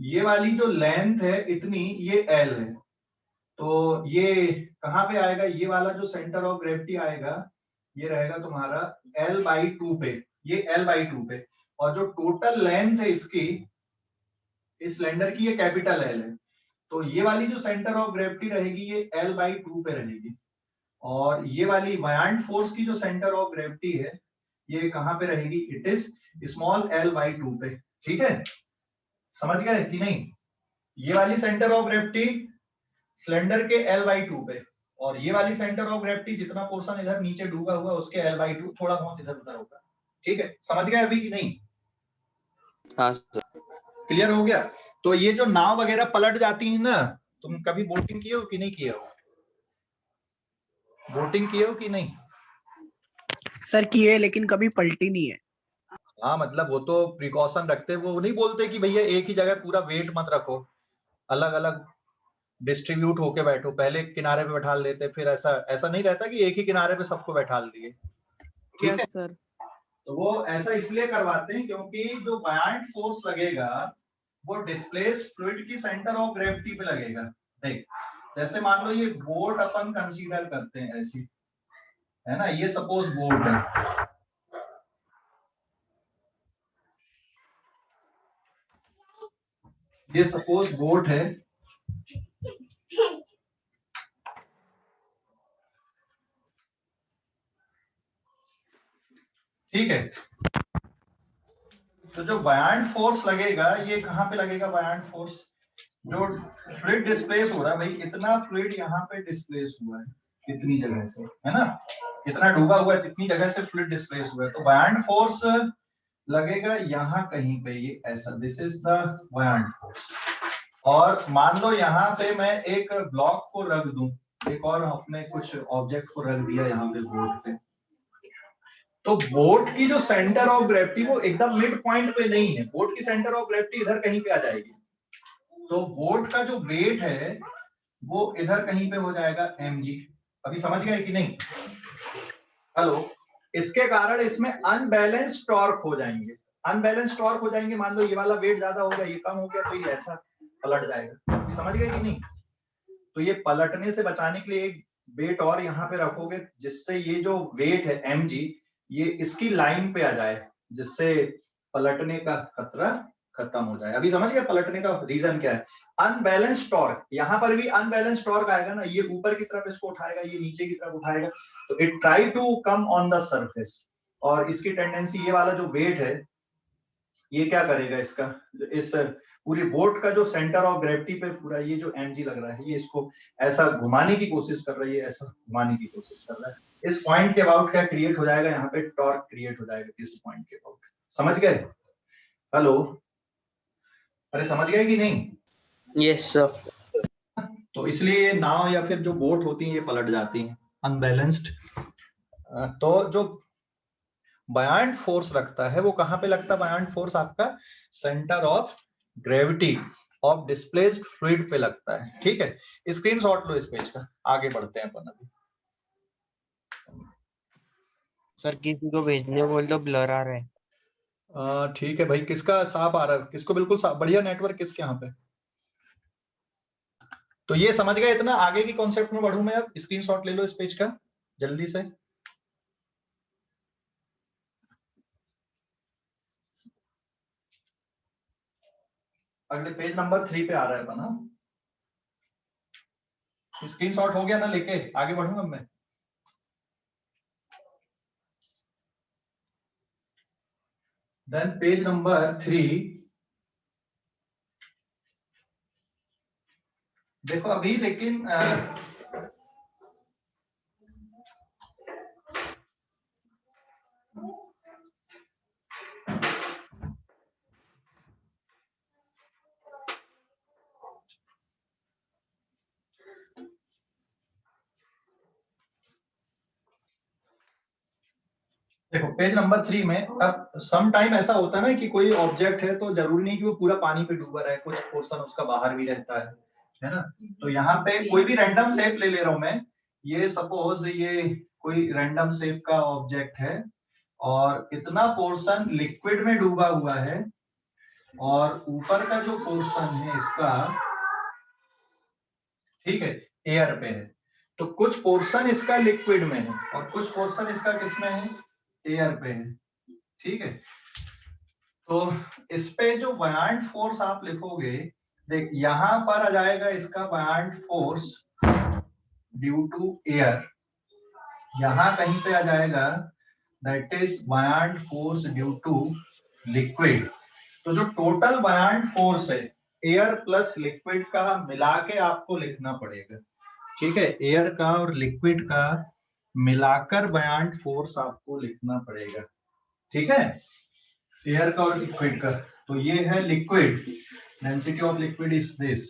ये वाली जो लेंथ है इतनी, ये एल है, तो ये कहाँ पे आएगा, ये वाला जो सेंटर ऑफ ग्रेविटी आएगा ये रहेगा तुम्हारा L/2 पे, ये L/2 पे, और जो टोटल लेंथ है इसकी, इस सिलेंडर की, ये कैपिटल L है, तो ये वाली जो सेंटर ऑफ ग्रेविटी रहेगी ये L/2 पे रहेगी, और ये वाली बयान्ट फोर्स की जो सेंटर ऑफ ग्रेविटी है ये कहाँ पे रहेगी, इट इज स्मॉल L/2 पे, ठीक है? समझ गए कि नहीं? ये वाली सेंटर ऑफ ग्रेविटी सिलेंडर के L/2 पे, और ये वाली सेंटर ऑफ ग्रेविटी जितना पोर्शन इधर नीचे डूबा हुआ उसके L/2, थोड़ा बहुत इधर उधर होगा, ठीक है? समझ गए अभी कि नहीं? हाँ सर। क्लियर हो गया? तो ये जो नाव वगैरह पलट जाती है ना, तुम कभी बोटिंग किए हो कि नहीं किए हो? बोटिंग किए हो कि नहीं? सर की है, लेकिन कभी पलटी नहीं है। हाँ मतलब वो तो प्रिकॉशन रखते, वो नहीं बोलते कि भैया एक ही जगह पूरा वेट मत रखो, अलग अलग डिस्ट्रीब्यूट होके बैठो, पहले किनारे पे बैठा लेते, फिर ऐसा नहीं रहता कि एक ही किनारे पे सबको बैठा दिए, ठीक है? सर। तो वो ऐसा इसलिए करवाते हैं क्योंकि जो बायंट फोर्स लगेगा वो डिस्प्लेस फ्लूइड की सेंटर ऑफ ग्रेविटी पे लगेगा। देख, जैसे मान लो ये बोट अपन कंसीडर करते हैं ऐसी, है ना, ये सपोज बोट है, ये सपोज बोट है, ठीक है। तो जो बायंट फोर्स लगेगा ये कहाँ पे लगेगा? बायंट फोर्स जो फ्लूइड डिस्प्लेस हो रहा है, भाई इतना फ्लूइड यहाँ पे डिस्प्लेस हुआ है इतनी जगह से, है ना, इतना डूबा हुआ है, इतनी जगह से फ्लूइड डिस्प्लेस हुआ है, तो बायंट फोर्स लगेगा यहाँ कहीं पे, ये ऐसा, this is the buoyant force. और मान लो यहाँ पे मैं एक ब्लॉक को रख दूं, एक और अपने कुछ ऑब्जेक्ट को रख दिया यहाँ पे बोर्ड पे, तो बोट की जो सेंटर ऑफ ग्रेविटी वो एकदम मिड पॉइंट पे नहीं है, बोट की सेंटर ऑफ ग्रेविटी इधर कहीं पे आ जाएगी, तो बोट का जो वेट है वो इधर कहीं पे हो जाएगा mg। अभी समझ गए कि नहीं? हेलो, इसके कारण इसमें अनबैलेंस टॉर्क हो जाएंगे, अनबैलेंस टॉर्क हो जाएंगे। मान लो ये वाला वेट ज्यादा हो गया, ये कम हो गया, तो ये ऐसा पलट जाएगा। अभी समझ गए कि नहीं? तो ये पलटने से बचाने के लिए एक वेट और यहाँ पे रखोगे, जिससे ये जो वेट है mg ये इसकी लाइन पे आ जाए, जिससे पलटने का खतरा खत्म हो जाए। अभी समझ गए पलटने का रीजन क्या है? Unbalance torque. यहाँ पर भी अनबैलेंस टॉर्क आएगा ना, ये ऊपर की तरफ इसको उठाएगा, ये नीचे की तरफ उठाएगा, तो it try to come on the surface, और इसकी टेंडेंसी, ये वाला जो वेट है ये क्या करेगा, इसका इस पूरी बोट का जो सेंटर ऑफ ग्रेविटी पे पूरा ये जो mg लग रहा है, ये इसको ऐसा घुमाने की कोशिश कर रही है, ऐसा घुमाने की कोशिश कर रहा है। इस पॉइंट के अबाउट क्या क्रिएट हो जाएगा? यहाँ पे टॉर्क क्रिएट हो जाएगा इस पॉइंट के अबाउट। समझ गए? हेलो, अरे समझ गए कि नहीं? Yes sir. तो इसलिए नाव या फिर जो बोट होती है ये पलट जाती हैं अनबैलेंस्ड। तो जो बायंट फोर्स लगता है वो कहां पे लगता है? बायंट फोर्स आपका centre of gravity of displaced fluid पे लगता है। ठीक है, स्क्रीनशॉट लो इस पेज का, आगे बढ़ते हैं अपन अभी। सर किसी को भेजने बोल दो, ब्लर आ रहा है। ठीक है भाई, किसका साफ आ रहा है? किसको बिल्कुल साफ, बढ़िया नेटवर्क किसके यहाँ पे? तो ये समझ गए इतना, आगे की कॉन्सेप्ट में बढ़ूं मैं अब। स्क्रीनशॉट ले लो इस पेज का जल्दी से। अगले पेज नंबर 3 पे आ रहा है बना। स्क्रीनशॉट हो गया ना लेके? आगे बढ़ूंगा मैं। देन पेज नंबर 3, देखो अभी लेकिन देखो पेज नंबर 3 में, अब सम टाइम ऐसा होता है ना कि कोई ऑब्जेक्ट है तो जरूरी नहीं कि वो पूरा पानी पे डूबा रहे, कुछ पोर्शन उसका बाहर भी रहता है ना। तो यहाँ पे कोई भी रैंडम शेप ले रहा हूं मैं, ये सपोज ये कोई रैंडम शेप का ऑब्जेक्ट है और इतना पोर्शन लिक्विड में डूबा हुआ है और ऊपर का जो पोर्शन है इसका, ठीक है, एयर पे है। तो कुछ पोर्शन इसका लिक्विड में है और कुछ पोर्शन इसका किसमें है? एयर पे है। ठीक है, तो इस पे जो बायंट फोर्स आप लिखोगे, देख यहां पर आ जाएगा इसका buoyant force due to air, यहां कहीं पे आ जाएगा that is buoyant force due to liquid. तो जो टोटल बायंट फोर्स है एयर प्लस लिक्विड का मिला के आपको लिखना पड़ेगा। ठीक है, एयर का और लिक्विड का मिलाकर बायंट फोर्स आपको लिखना पड़ेगा। ठीक है, एयर का और लिक्विड का। तो ये है liquid, density of liquid is this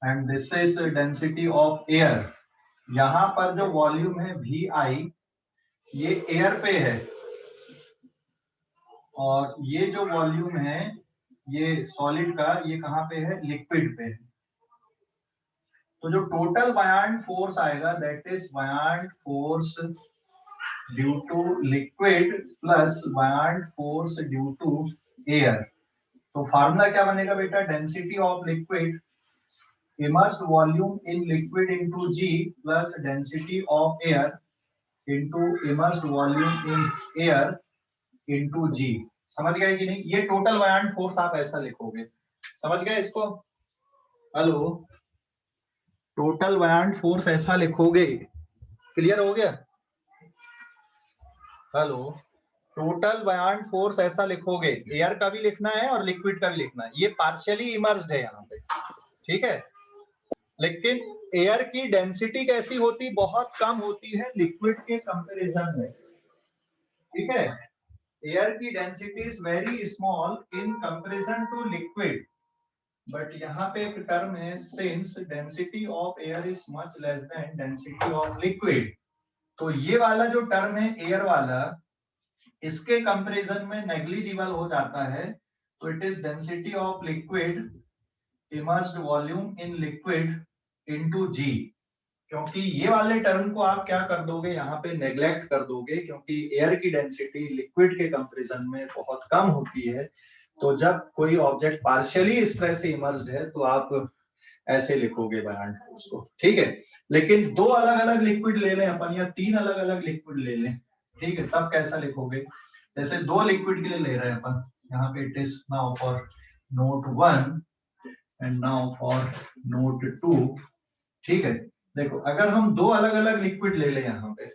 and this is density of air. यहां पर जो वॉल्यूम है VI ये एयर पे है और ये जो वॉल्यूम है ये सॉलिड का, ये कहां पे है? लिक्विड पे है। तो जो टोटल बायंट फोर्स आएगा that is buoyant force due to liquid plus buoyant force due to air. तो फार्मूला क्या बनेगा बेटा, density of liquid immersed volume in liquid into G plus density of air into immersed volume in air into G। समझ गए कि नहीं? ये total buoyant force आप ऐसा लिखोगे, समझ गए इसको? हेलो, टोटल buoyant फोर्स ऐसा लिखोगे, क्लियर हो गया? हेलो, टोटल buoyant फोर्स ऐसा लिखोगे, एयर का भी लिखना है और लिक्विड का भी लिखना है। ये पार्शियली इमर्स्ड है यहाँ पे, ठीक है? लेकिन एयर की डेंसिटी कैसी होती, बहुत कम होती है लिक्विड के कंपैरिजन में, ठीक है? एयर की density is very small in comparison to liquid, but यहाँ पे एक टर्म है, since density of air is much less than density of liquid. तो ये वाला जो टर्म है एयर वाला, इसके कंपैरिजन में नेग्लिजिबल हो जाता है। तो it is density of liquid immersed volume in liquid into G. क्योंकि ये वाले टर्म को आप क्या कर दोगे, यहाँ पे नेग्लेक्ट कर दोगे, क्योंकि एयर की डेंसिटी लिक्विड के कंपैरिजन में बहुत कम होती है। तो जब कोई ऑब्जेक्ट पार्शियली इस तरह से इमर्स्ड है तो आप ऐसे लिखोगे buoyant फोर्स को, ठीक है? लेकिन दो अलग अलग लिक्विड ले लें अपन, या तीन अलग अलग लिक्विड ले लें, ठीक है, तब कैसा लिखोगे? जैसे दो लिक्विड के लिए ले रहे हैं अपन, यहाँ पे it is now for note 1 and now for note 2, ठीक है? देखो, अगर हम दो अलग अलग लिक्विड ले लें यहाँ पे,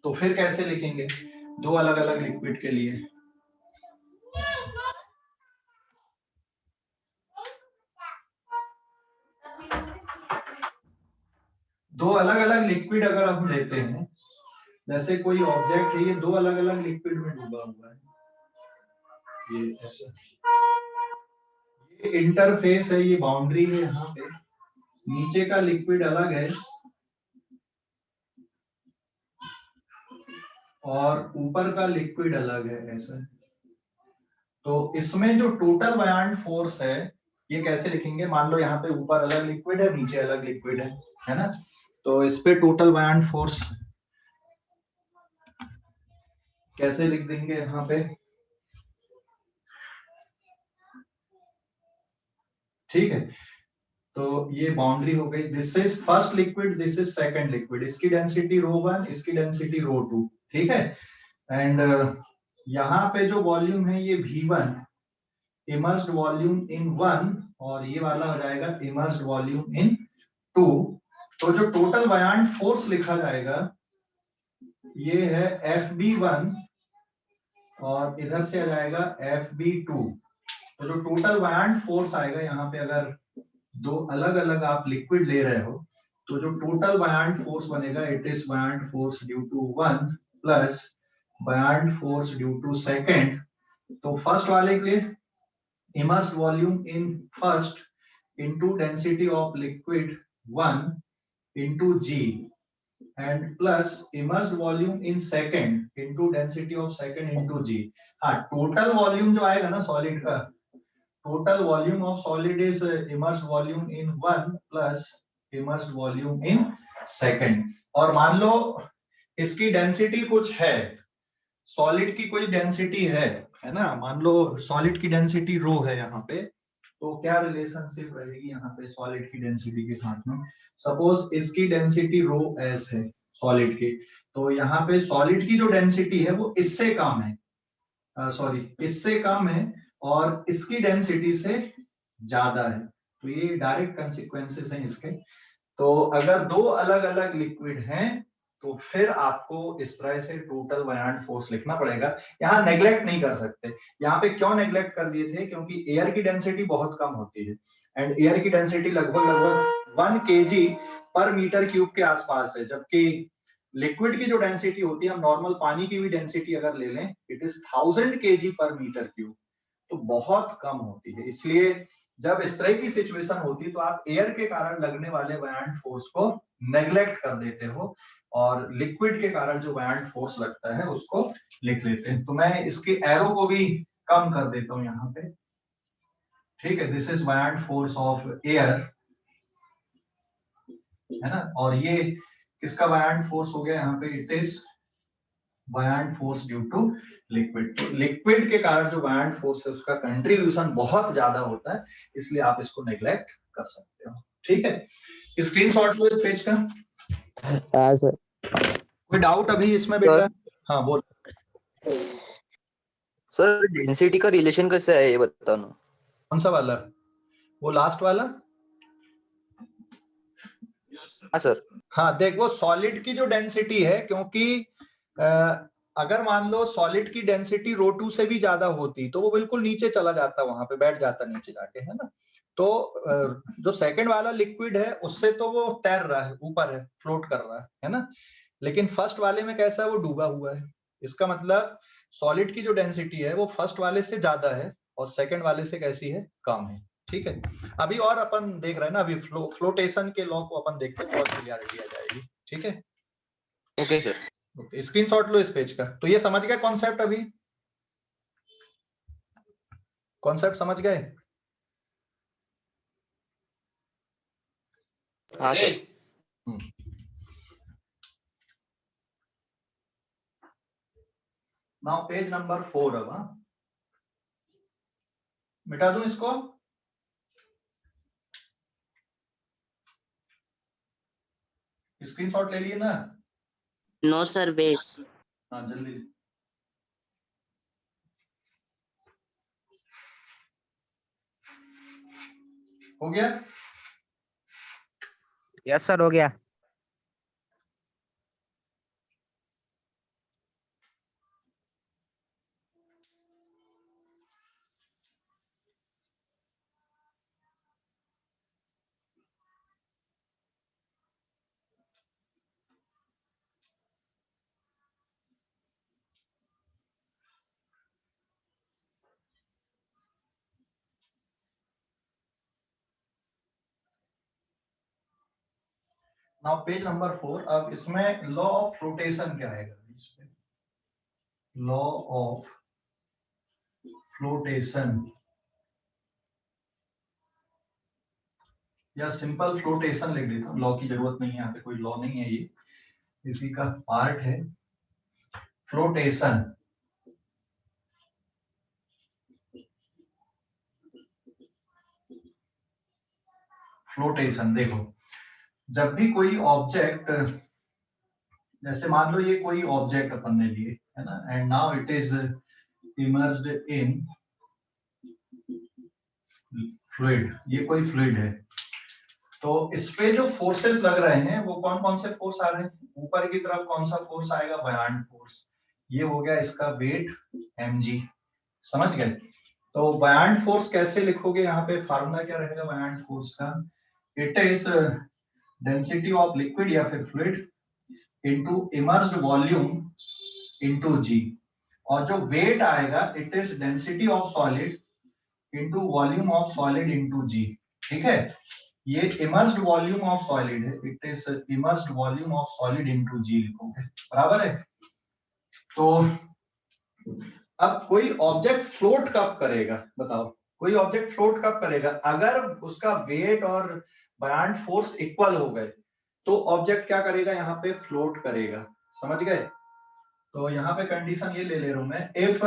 तो फिर कैसे लिखेंगे दो अलग अलग लिक्विड के लिए? दो अलग अलग लिक्विड अगर हम लेते हैं, जैसे कोई ऑब्जेक्ट है, ये दो अलग अलग लिक्विड में डूबा हुआ है, ये ऐसा, ये इंटरफेस है, ये बाउंड्री है, यहाँ पे नीचे का लिक्विड अलग है और ऊपर का लिक्विड अलग है, ऐसा। तो इसमें जो टोटल buoyant फोर्स है, ये कैसे लिखेंगे? मान लो यहाँ पे ऊपर अलग लिक्विड है, नीचे अलग लिक्विड है ना? तो इस पे टोटल buoyant फोर्स कैसे लिख देंगे यहाँ पे, ठीक है? तो ये बाउंड्री हो गई, this is first liquid, this is second liquid, इसकी डेंसिटी ρ1, इसकी डेंसिटी ρ2, ठीक है? एंड यहाँ पे जो वॉल्यूम है ये V1, इमर्स्ड वॉल्यूम इन 1, और ये वाला हो जाएगा इमर्स्ड वॉल्यूम इन 2। तो जो टोटल buoyant फोर्स लिखा जाएगा ये है FB1 और इधर से आ जाएगा FB2। तो जो टोटल buoyant फोर्स आएगा यहाँ पे, अगर दो अलग अलग आप लिक्विड ले रहे हो, तो जो टोटल buoyant फोर्स बनेगा, it is buoyant force due to 1 plus buoyant force due to second. तो फर्स्ट वाले के लिए immersed volume in first into density of liquid 1 into G and plus immersed volume in second into density of second into G। हाँ, total volume जो आएगा ना solid का, total volume of solid is immersed volume in 1 plus immersed volume in second। और मान लो इसकी density कुछ है, सॉलिड की कोई डेंसिटी है ना? मान लो सॉलिड की डेंसिटी रो है यहाँ पे, तो क्या रिलेशनशिप रहेगी यहाँ पे सॉलिड की डेंसिटी के साथ में? सपोज इसकी डेंसिटी रो एस है सॉलिड की, तो यहाँ पे सॉलिड की जो डेंसिटी है वो इससे कम है, सॉरी इससे कम है, और इसकी डेंसिटी से ज्यादा है। तो ये डायरेक्ट कंसिक्वेंसेस हैं इसके। तो अगर दो अलग अलग लिक्विड हैं तो फिर आपको इस तरह से टोटल buoyant फोर्स लिखना पड़ेगा। यहाँ नेग्लेक्ट नहीं कर सकते। यहाँ पे क्यों नेग्लेक्ट कर दिए थे? क्योंकि एयर की डेंसिटी बहुत कम होती है, एंड एयर की डेंसिटी लगभग 1 kg पर मीटर क्यूब के आसपास है, जबकि लिक्विड की जो डेंसिटी होती है, हम नॉर्मल पानी की भी डेंसिटी अगर ले लें, it is 1000 kg per metre cube, तो बहुत कम होती है। इसलिए जब इस तरह की सिचुएशन होती है तो आप एयर के कारण लगने वाले buoyant फोर्स को नेग्लेक्ट कर देते हो और लिक्विड के कारण जो buoyant फोर्स लगता है उसको लिख लेते हैं। तो मैं इसके एरो को भी कम कर देता हूं यहाँ पे, ठीक है? This is buoyant force of air, है ना? और ये किसका buoyant फोर्स हो गया यहाँ पे? It is buoyant force due to liquid. तो लिक्विड के कारण जो buoyant force है उसका कंट्रीब्यूशन बहुत ज्यादा होता है, इसलिए आप इसको नेग्लेक्ट कर सकते हो. ठीक है, स्क्रीनशॉट लो इस पेज का. हाँ सर. कोई डाउट अभी इसमें बेटा? हाँ बोल. सर डेंसिटी का रिलेशन कैसे है ये बताना. कौन सा वाला? वो लास्ट वाला. हाँ सर. हाँ देख, वो सॉलिड की जो डेंसिटी है, क्योंकि अगर मान लो सॉलिड की डेंसिटी ρ2 से भी ज्यादा होती तो वो बिल्कुल नीचे चला जाता, वहां पे बैठ जाता नीचे जाके, है ना. तो जो सेकंड वाला लिक्विड है उससे तो वो तैर रहा है, ऊपर है, फ्लोट कर रहा है ना. लेकिन फर्स्ट वाले में कैसा है, वो डूबा हुआ है. इसका मतलब सॉलिड की जो डेंसिटी है वो फर्स्ट वाले से ज्यादा है और सेकंड वाले से कैसी है, कम है. ठीक है, अभी और अपन देख रहे हैं ना, अभी फ्लोटेशन के लॉ को अपन देखते हैं तो और क्लियरिटी आ जाएगी. ठीक है, ओके सर. ओके, स्क्रीनशॉट लो इस पेज का. तो ये समझ गए कॉन्सेप्ट? अभी कॉन्सेप्ट समझ गए? हाँ सर. Now page number 4. अब मिटा दूं इसको? स्क्रीनशॉट ले लिए ना? No sir, wait. हाँ जल्दी. हो गया? यस सर, हो गया. Now page number 4. अब इसमें लॉ ऑफ फ्लोटेशन क्या है? इसमें लॉ ऑफ फ्लोटेशन या सिंपल फ्लोटेशन लिख देता हूँ. लॉ की जरूरत नहीं है, यहाँ पे कोई लॉ नहीं है, ये इसी का पार्ट है. फ्लोटेशन फ्लोटेशन देखो, जब भी कोई ऑब्जेक्ट, जैसे मान लो ये कोई ऑब्जेक्ट अपन ने लिए है ना, and now it is immersed in fluid. ये कोई फ्लूइड है, तो इस पे जो फोर्सेस लग रहे हैं वो कौन कौन से फोर्स आ रहे हैं? ऊपर की तरफ कौन सा फोर्स आएगा? buoyant force. ये हो गया इसका वेट mg. समझ गए? तो buoyant फोर्स कैसे लिखोगे? यहाँ पे फार्मूला क्या रहेगा buoyant फोर्स का? It is density of liquid या फिर fluid into immersed volume into g. और जो वेट आएगा it is density of solid into volume of solid into g. ठीक है, ये इमर्स्ड वॉल्यूम ऑफ सॉलिड है, it is immersed volume of solid into g लिखोगे. बराबर है? तो अब कोई ऑब्जेक्ट फ्लोट कब करेगा? बताओ, कोई ऑब्जेक्ट फ्लोट कब करेगा? अगर उसका वेट और buoyant फोर्स इक्वल हो गए तो ऑब्जेक्ट क्या करेगा? यहाँ पे फ्लोट करेगा. समझ गए? तो यहाँ पे कंडीशन ये ले रहा हूं मैं, if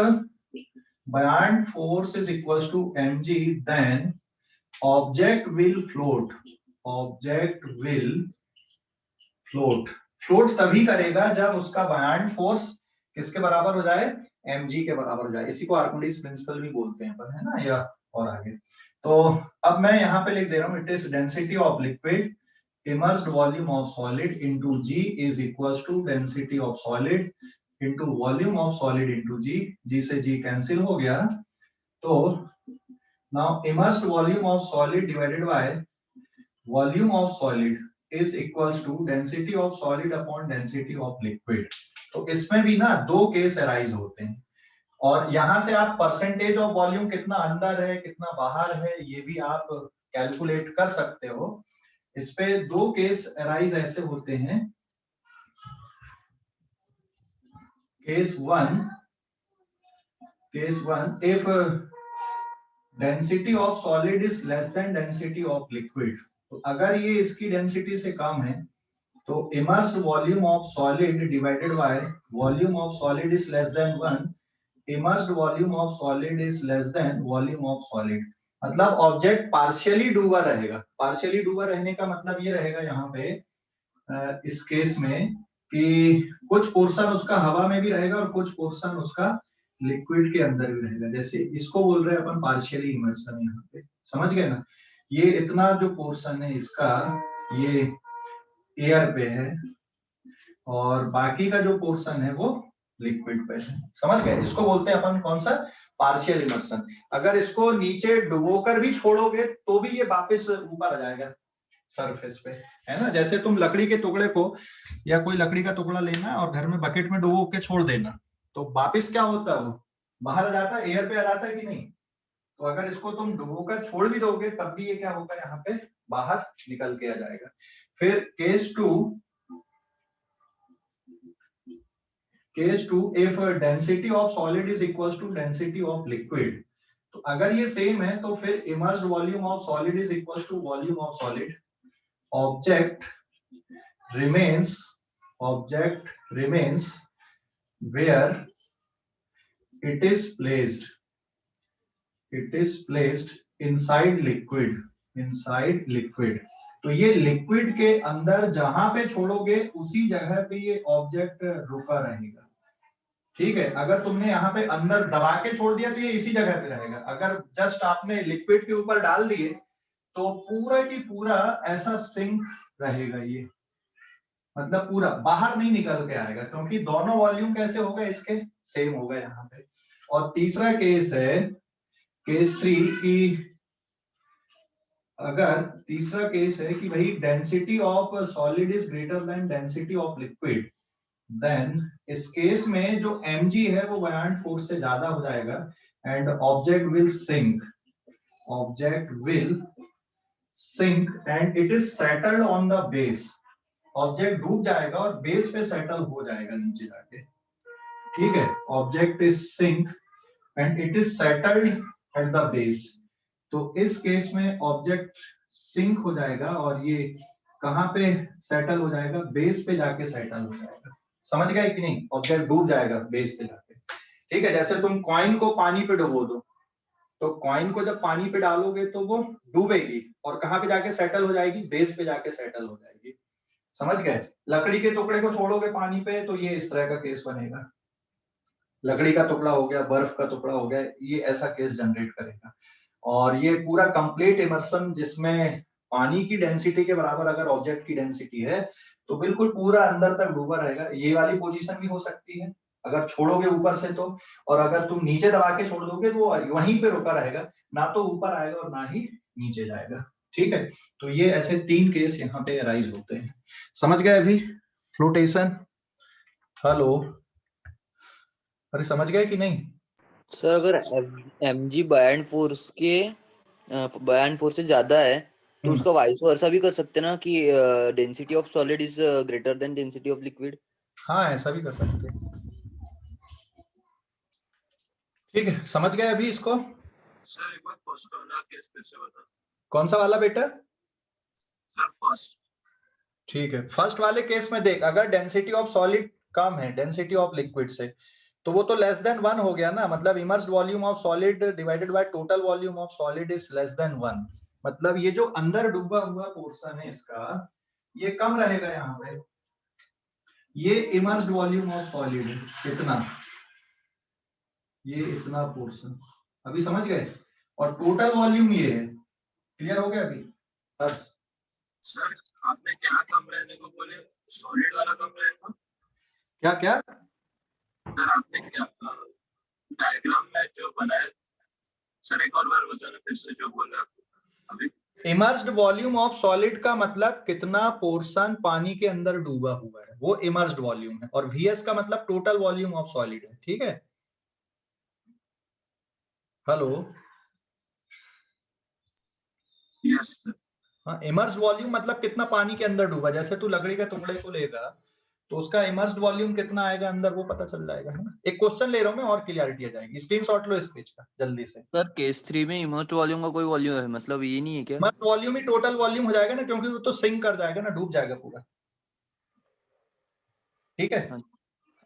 buoyant force is equals to mg then object will float. Object will float. Float तभी करेगा जब उसका buoyant force किसके बराबर हो जाए? mg के बराबर हो जाए. इसी को आर्किमिडीज प्रिंसिपल भी बोलते हैं पर, है ना, या और आगे. तो अब मैं यहाँ पे लिख दे रहा हूँ, it is density of liquid immersed volume of solid into g is equals to density of solid into volume of solid into g. g से g कैंसिल हो गया. तो now immersed volume of solid divided by volume of solid is equals to density of solid upon density of liquid. तो इसमें भी ना दो case arise होते हैं और यहाँ से आप परसेंटेज ऑफ वॉल्यूम कितना अंदर है कितना बाहर है ये भी आप कैलकुलेट कर सकते हो. इस पे दो केस अराइज ऐसे होते हैं. Case one, if density of solid is less than density of liquid. तो अगर ये इसकी डेंसिटी से कम है तो immersed volume of solid divided by volume of solid is less than 1, immersed volume of solid is less than volume of solid. मतलब object partially डूबा रहेगा। पार्शियली डूबा रहने का मतलब ये रहेगा यहाँ पे इस केस में कि कुछ पोर्शन उसका हवा में भी रहेगा और कुछ पोर्शन उसका लिक्विड के अंदर भी रहेगा। जैसे इसको बोल रहे हैं अपन पार्शियली इमर्शन, यहाँ पे समझ गए ना। ये इतना जो पोर्शन है इसका ये एयर पे है और बाकी का जो पोर्शन है वो लिक्विड पे है। समझ गए? इसको बोलते हैं अपन कौन सा, पार्शियल इमर्शन। अगर इसको नीचे डुबोकर भी छोड़ोगे तो भी ये वापस ऊपर आ जाएगा सरफेस पे, है ना। जैसे तुम लकड़ी के टुकड़े को या कोई लकड़ी का टुकड़ा लेना और घर में बकेट में डुबो के छोड़ देना तो वापस क्या होता है, वो बाहर आ जाता है, एयर पे आ जाता है कि नहीं। तो अगर इसको तुम डुबोकर छोड़ भी दोगे तब भी ये क्या होगा, यहाँ पे बाहर निकल के आ जाएगा। फिर case two if density of solid is equal to density of liquid, तो अगर ये सेम है तो फिर immersed volume of solid is equal to volume of solid. Object remains where it is placed inside liquid। तो ये liquid के अंदर जहां पे छोड़ोगे उसी जगह पे ये ऑब्जेक्ट रुका रहेगा। ठीक है, अगर तुमने यहाँ पे अंदर दबा के छोड़ दिया तो ये इसी जगह पे रहेगा। अगर जस्ट आपने लिक्विड के ऊपर डाल दिए तो पूरा की पूरा ऐसा सिंक रहेगा ये, मतलब पूरा बाहर नहीं निकल के आएगा क्योंकि दोनों वॉल्यूम कैसे होगा, इसके सेम होगा यहाँ पे। और तीसरा केस है केस 3 की, अगर तीसरा केस है कि भाई density of solid is greater than density of liquid, then इस केस में जो mg है वो buoyant फोर्स से ज्यादा हो जाएगा and object will sink and it is settled on the base. Object डूब जाएगा और बेस पे सेटल हो जाएगा नीचे जाके। ठीक है, object is sink and it is settled at the base. तो इस केस में ऑब्जेक्ट सिंक हो जाएगा और ये कहाँ पे सेटल हो जाएगा, बेस पे जाके सेटल हो जाएगा। समझ गए कि नहीं? ऑब्जेक्ट डूब जाएगा बेस पे जाके। ठीक है, जैसे तुम कॉइन को पानी पे डुबो दो तो कॉइन को जब पानी पे डालोगे तो वो डूबेगी और कहाँ पे जाके सेटल हो जाएगी, बेस पे जाके सेटल हो जाएगी। समझ गए? लकड़ी के टुकड़े को छोड़ोगे पानी पे तो ये इस तरह का केस बनेगा। लकड़ी का टुकड़ा हो गया, बर्फ का टुकड़ा हो गया, ये ऐसा केस जनरेट करेगा। और ये पूरा कंप्लीट इमर्शन जिसमें पानी की डेंसिटी के बराबर अगर ऑब्जेक्ट की डेंसिटी है तो बिल्कुल पूरा अंदर तक डूबा रहेगा। ये वाली पोजीशन भी हो सकती है अगर छोड़ोगे ऊपर से तो, और अगर तुम नीचे दबा के छोड़ दोगे तो वो वहीं पे रुका रहेगा, ना तो ऊपर आएगा और ना ही नीचे जाएगा। ठीक है, तो ये ऐसे 3 केस यहाँ पे अराइज होते हैं। समझ गए अभी फ्लोटेशन? हेलो, अरे समझ गए कि नहीं? सर अगर mg buoyant फोर्स से ज्यादा है तो उसका वाइस वर्सा भी कर सकते ना कि density of solid is greater than density of liquid. हाँ, ऐसा भी कर सकते हैं। ठीक है, समझ गए अभी इसको? सर एक बार फर्स्ट वाला केस फिर से बता। कौन सा वाला बेटा? Sir first. ठीक है, फर्स्ट वाले केस में देख, अगर डेंसिटी ऑफ सॉलिड कम है डेंसिटी ऑफ लिक्विड से तो वो तो लेस देन 1 हो गया ना। मतलब immersed volume of solid divided by total volume of solid is less than 1। मतलब ये जो अंदर डूबा हुआ पोर्शन है इसका ये कम रहेगा यहाँ पे। ये इमर्स्ड वॉल्यूम ऑफ सॉलिड है कितना, ये इतना पोर्शन, अभी समझ गए? और टोटल वॉल्यूम ये है। क्लियर हो गया अभी? बस सर आपने क्या कम रहने को बोले, सॉलिड वाला कम रहेगा? क्या क्या सर आपने क्या डायग्राम में जो बनाया, सर एक और बार बताना फिर से जो बोला अभी। इमर्स्ड वॉल्यूम ऑफ सॉलिड का मतलब कितना पोर्शन पानी के अंदर डूबा हुआ है, वो इमर्स्ड वॉल्यूम है। और VS का मतलब टोटल वॉल्यूम ऑफ सॉलिड है। ठीक है, हेलो? Yes sir. हाँ, इमर्स्ड वॉल्यूम मतलब कितना पानी के अंदर डूबा। जैसे तू लकड़ी के टुकड़े को लेगा तो उसका इमर्स्ड वॉल्यूम कितना आएगा अंदर, वो पता चल जाएगा, है ना। एक क्वेश्चन ले रहा हूं मैं और क्लियरिटी आ जाएगी। स्क्रीनशॉट लो इस पेज का जल्दी से। सर केस 3 में इमर्स्ड वॉल्यूम का कोई वॉल्यूम है, मतलब ये नहीं है क्या? इमर्स्ड वॉल्यूम ही टोटल वॉल्यूम हो जाएगा ना, क्योंकि वो तो सिंक कर जाएगा ना, डूब जाएगा पूरा। ठीक है,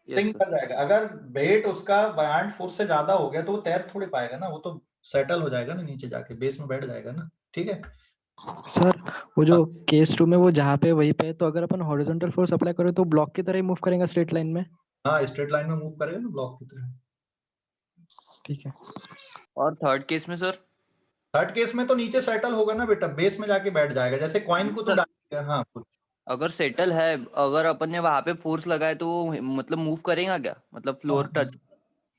यस सिंक सर। कर जाएगा। अगर वेट उसका बयान फोर्स से ज्यादा हो गया तो वो तैर थोड़ी पाएगा ना, वो तो सेटल हो जाएगा ना नीचे जाके, बेस में बैठ जाएगा ना। ठीक है, सर वो जो केस 2 में वो जहाँ पे वहीं पे है, तो अगर अपन हॉरिजॉन्टल फोर्स अप्लाई करें तो ब्लॉक की तरह ही मूव करेगा स्ट्रेट लाइन में। हाँ स्ट्रेट लाइन में मूव करेगा ना ब्लॉक की तरह। ठीक है। और थर्ड केस में सर? थर्ड केस में तो नीचे सेटल होगा ना बेटा, बेस में जाके बैठ जाएगा, जैसे कॉइन को तू सर, डालेगा। हाँ अगर सेटल है, अगर अपन ने वहां पे फोर्स लगाए तो वो मतलब मूव करेगा क्या, मतलब फ्लोर टच?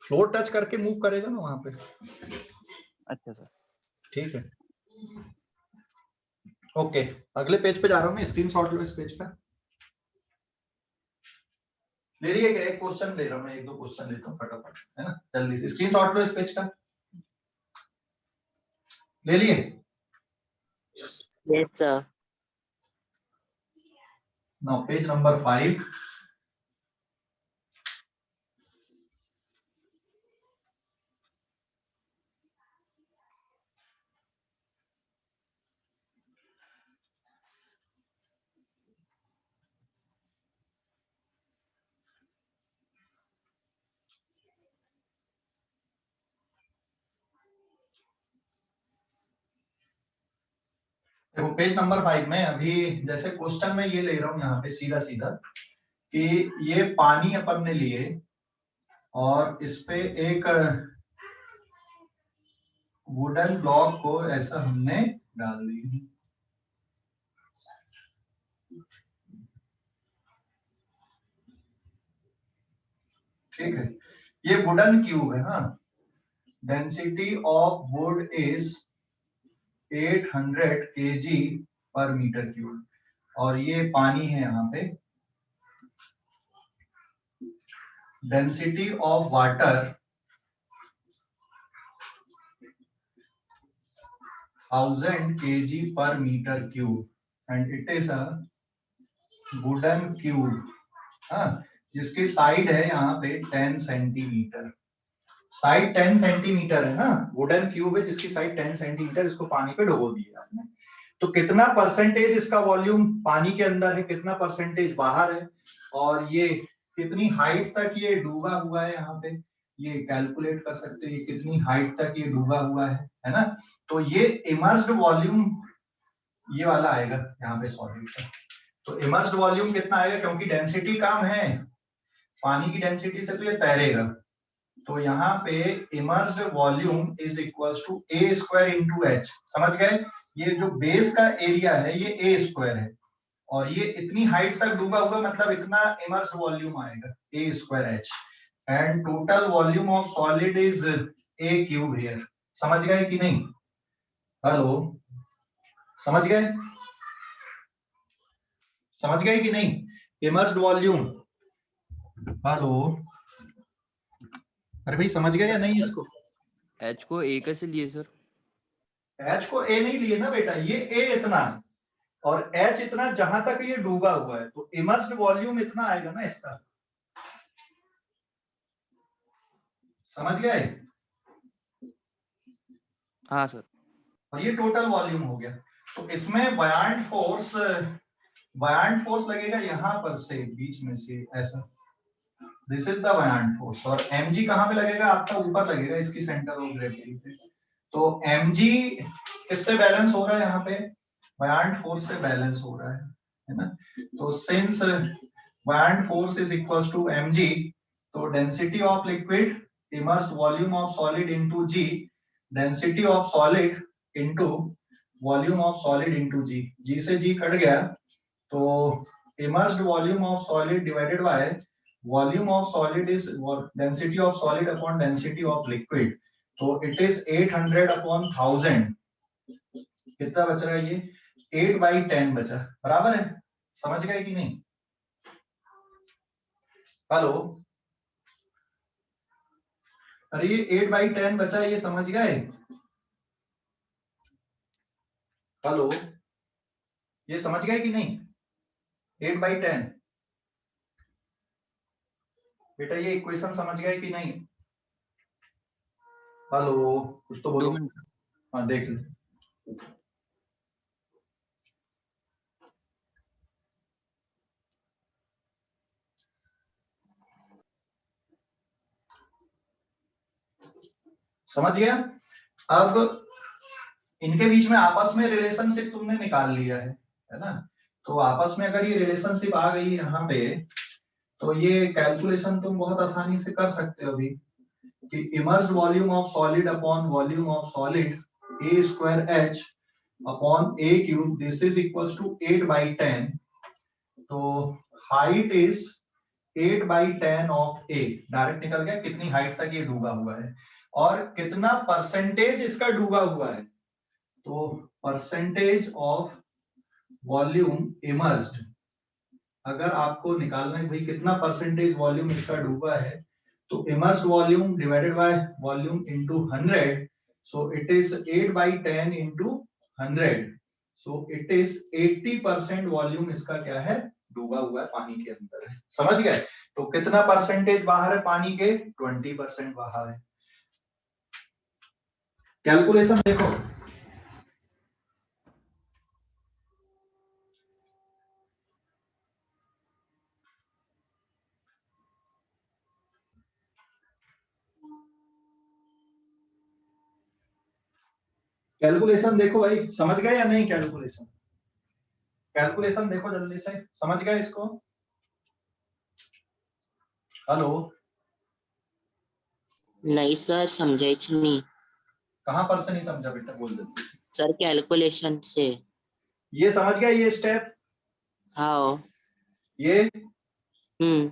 फ्लोर टच करके मूव करेगा ना वहां पे। अच्छा सर। ठीक है, ओके। अगले पेज पे जा रहा हूँ मैं, स्क्रीनशॉट लो इस पेज पे। ले रही है क्या? एक क्वेश्चन ले रहा हूँ मैं, एक दो क्वेश्चन लेता हूँ फटाफट, है ना, जल्दी से स्क्रीनशॉट लो इस पेज का। ले लिए? Yes Yes, sir. Now page number 5। देखो पेज नंबर 5 में अभी जैसे क्वेश्चन में ये ले रहा हूँ यहाँ पे सीधा सीधा कि ये पानी अपन ने लिए और इस पे एक वुडन ब्लॉक को ऐसा हमने डाल दी। ठीक है, ये वुडन क्यूब है। हाँ, density of wood is 800 kg per metre cube, और ये पानी है यहाँ पे। Density of water 1000 kg per metre cube, and it is a wooden cube. हाँ, जिसकी साइड है यहाँ पे 10 सेंटीमीटर। साइड 10 सेंटीमीटर है ना, वुडन क्यूब है जिसकी साइड 10 सेंटीमीटर। इसको पानी पे डुबो दिया आपने, तो कितना परसेंटेज इसका वॉल्यूम पानी के अंदर है, कितना परसेंटेज बाहर है, और ये कितनी हाइट तक ये डूबा हुआ है यहाँ पे, ये कैलकुलेट कर सकते हो, ये कितनी हाइट तक ये डूबा हुआ है ना। तो ये इमर्स्ड वॉल्यूम ये वाला आएगा यहाँ पे सॉलिड का। तो इमर्स्ड वॉल्यूम कितना आएगा, क्योंकि डेंसिटी कम है पानी की डेंसिटी से, तो ये तैरेगा। तो यहाँ पे immersed volume is equals to a square into h. समझ गए? ये जो बेस का एरिया है ये ए स्क्वायर है, और ये इतनी हाइट तक डूबा हुआ, मतलब इतना इमर्स्ड वॉल्यूम आएगा A square H, and total volume of solid is A cube here. समझ गए कि नहीं? हेलो, समझ गए? समझ गए कि नहीं? इमर्स्ड वॉल्यूम, हेलो, अरे भाई समझ गए या नहीं इसको? एच को ए कैसे लिए सर? एच को ए नहीं लिए ना बेटा, ये ए इतना है और एच इतना जहां तक ये डूबा हुआ है, तो इमर्स्ड वॉल्यूम इतना आएगा ना इसका। समझ गए? हाँ सर। और ये टोटल वॉल्यूम हो गया। तो इसमें बयान फोर्स लगेगा यहां पर से, बीच में से ऐसा, दिस इज द बयान फोर्स। और mg कहां पे लगेगा आपका? ऊपर लगेगा इसकी सेंटर ऑफ ग्रेविटी पे। तो mg किससे बैलेंस हो रहा है यहाँ पे? बयान फोर्स से बैलेंस हो रहा है ना। तो since buoyant force is equals to mg, तो density of liquid immersed volume of solid into g, density of solid into volume of solid into g। g से g कट गया, तो immersed volume of solid divided by volume of solid is density of solid upon density of liquid. तो it is 800 upon 1000। कितना बच रहा है ये? 8/10 बचा, बराबर है। समझ गए कि नहीं? हेलो, अरे ये 8/10 बचा, ये समझ गए? हेलो, ये समझ गए कि नहीं? 8/10 बेटा, ये इक्वेशन समझ गए कि नहीं? हेलो, कुछ तो 2 बोलो। मिनट। हाँ देख ले। समझ गया? अब इनके बीच में आपस में रिलेशनशिप तुमने निकाल लिया है ना? तो आपस में अगर ये रिलेशनशिप आ गई यहाँ पे, तो ये कैलकुलेशन तुम बहुत आसानी से कर सकते हो अभी कि immersed volume of solid upon volume of solid a square h upon a cube, this is equals to 8/10। तो height is 8/10 of a, direct निकल गया कितनी हाइट तक ये डूबा हुआ है और कितना परसेंटेज इसका डूबा हुआ है। तो परसेंटेज ऑफ वॉल्यूम इमर्स्ड, अगर आपको निकालना है भाई कितना परसेंटेज वॉल्यूम इसका डूबा है, तो immersed volume divided by volume into 100, so it is 8/10 into 100, so it is 80% volume इसका क्या है, डूबा हुआ है, पानी के अंदर है। समझ गए? तो कितना परसेंटेज बाहर है पानी के, 20% बाहर है। कैलकुलेशन देखो, कैलकुलेशन देखो भाई, समझ गए या नहीं? कैलकुलेशन कैलकुलेशन देखो जल्दी से, समझ गए इसको? हेलो, नहीं सर, समझाइच नहीं कहां पर से नहीं समझा बेटा, बोल जल्दी से। सर, कैलकुलेशन से। ये समझ गया ये स्टेप? हाँ। ये हम्म।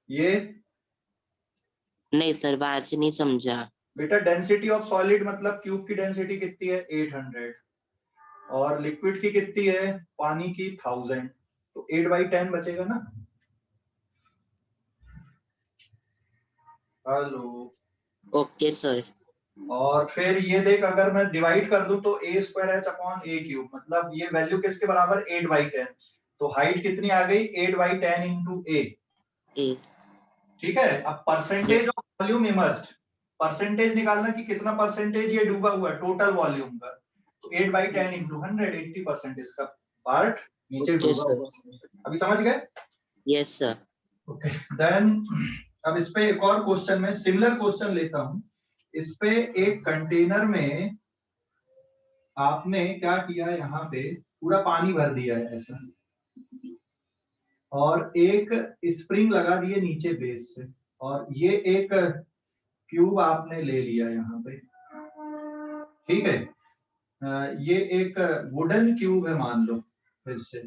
ये नहीं सर, वहां से नहीं समझा। बेटा डेंसिटी ऑफ सॉलिड मतलब क्यूब की डेंसिटी कितनी है, 800, और लिक्विड की कितनी है, पानी की 1000, तो 8/10 बचेगा ना। Hello, okay sir. और फिर ये देख, अगर मैं डिवाइड कर दूं तो a square h upon a cube, मतलब ये वैल्यू किसके बराबर, 8/10, तो हाइट कितनी आ गई, 8/10 इंटू a। ठीक है? अब percentage of volume immersed, percentage निकालना कि कितना परसेंटेज ये डूबा हुआ है टोटल वॉल्यूम का, तो 8/10 इंटू 100, 80% इसका पार्ट नीचे डूबा हुआ। अभी समझ गए? Yes sir. ओके, देन अब इस पे एक और क्वेश्चन में सिमिलर क्वेश्चन लेता हूं। इस पे एक कंटेनर में आपने क्या किया, यहाँ पे पूरा पानी भर दिया है ऐसा, और एक स्प्रिंग लगा दिए नीचे बेस से, और ये एक क्यूब आपने ले लिया यहाँ पे। ठीक है? ये एक वुडन क्यूब है मान लो, फिर से।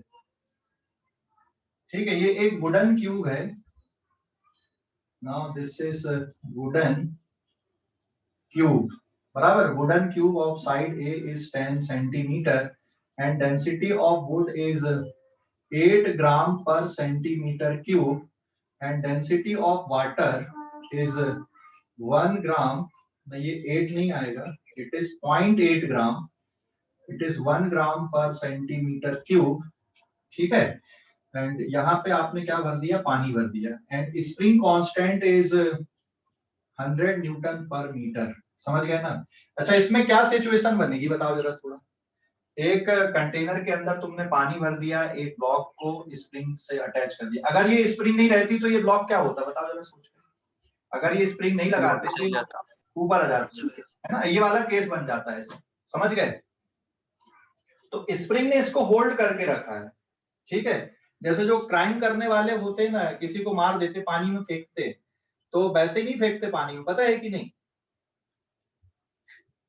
ठीक है, ये एक वुडन क्यूब है। Now this is wooden cube, बराबर। Wooden cube of side A is 10 centimeter and density of wood is 8 gram per centimeter cube and density of water is 1 gram, ये 8 नहीं आएगा, it is 0.8 gram, it is 1 gram per centimeter cube। ठीक है? And यहाँ पे आपने क्या भर दिया, पानी भर दिया, and spring constant is 100 Newton पर मीटर। समझ गए ना? अच्छा, इसमें क्या सिचुएशन बनेगी बताओ जरा थोड़ा। एक कंटेनर के अंदर तुमने पानी भर दिया, एक ब्लॉक को स्प्रिंग से अटैच कर दिया। अगर ये स्प्रिंग नहीं रहती तो ये ब्लॉक क्या होता, बताओ जरा सोच के। अगर ये स्प्रिंग नहीं लगाते तो ऊपर आ जाता है ना, ये वाला केस बन जाता है। समझ गए? तो स्प्रिंग ने इसको होल्ड करके रखा है। ठीक है? जैसे जो क्राइम करने वाले होते हैं ना, किसी को मार देते, पानी में फेंकते, तो वैसे नहीं फेंकते पानी में, पता है कि नहीं?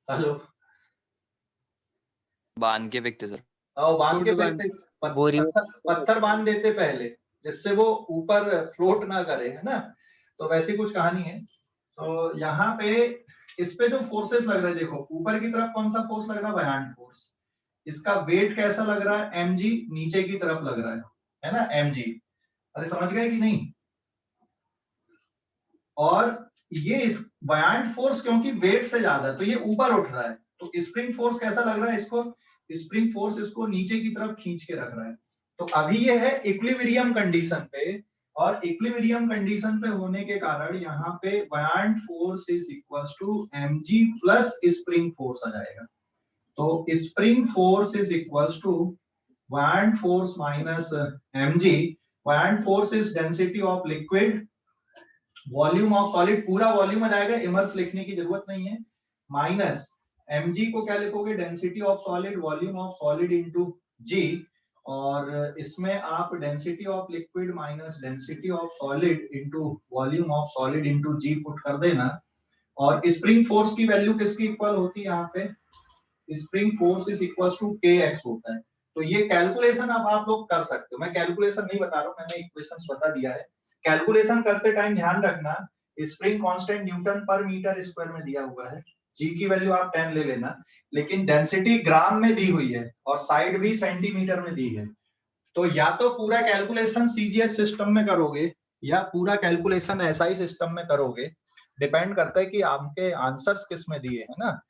हेलो, बांध के फेंकते सर। बांध के फेंकते, पत्थर बांध देते पहले, जिससे वो ऊपर फ्लोट ना करे, है ना। तो वैसी कुछ कहानी है। तो यहाँ पे इस पे जो फोर्सेस लग रहा है, देखो ऊपर की तरफ कौन सा फोर्स लग रहा है, बायॉन्ट फोर्स। इसका वेट कैसा लग रहा है, mg, नीचे की तरफ लग रहा है ना, mg। अरे समझ गए कि नहीं? और ये इस बायॉन्ट फोर्स क्योंकि वेट से ज्यादा है तो ये ऊपर उठ रहा है, तो स्प्रिंग फोर्स कैसा लग रहा है इसको, स्प्रिंग फोर्स इसको नीचे की तरफ खींच के रख रहा है। तो अभी ये है इक्विलिब्रियम कंडीशन पे, और इक्विलिब्रियम कंडीशन पे होने के कारण यहाँ पे buoyant force is equals to mg plus spring force आ जाएगा। तो spring force is equals to buoyant force minus mg। Buoyant force is density of liquid, volume of solid, पूरा वॉल्यूम आ जाएगा, इमर्स लिखने की जरूरत नहीं है, माइनस mg को क्या लिखोगे, density of solid, volume of solid into g, और इसमें आप density of liquid minus density of solid into volume of solid into g put कर देना। और स्प्रिंग फोर्स की वैल्यू किसकी इक्वल होती है यहाँ पे, spring force is equal to kx होता है। तो ये कैलकुलेशन अब आप लोग कर सकते हो, मैं कैलकुलेशन नहीं बता रहा हूँ, मैंने इक्वेशंस बता दिया है। कैलकुलेशन करते टाइम ध्यान रखना स्प्रिंग कांस्टेंट न्यूटन पर मीटर स्क्वायर में दिया हुआ है, जी की वैल्यू आप 10 ले लेना, लेकिन डेंसिटी ग्राम में दी हुई है और साइड भी सेंटीमीटर में दी है। तो या तो पूरा कैलकुलेशन सीजीएस सिस्टम में करोगे या पूरा कैलकुलेशन एसआई सिस्टम में करोगे, डिपेंड करता है कि आपके आंसर्स किस में दिए हैं ना,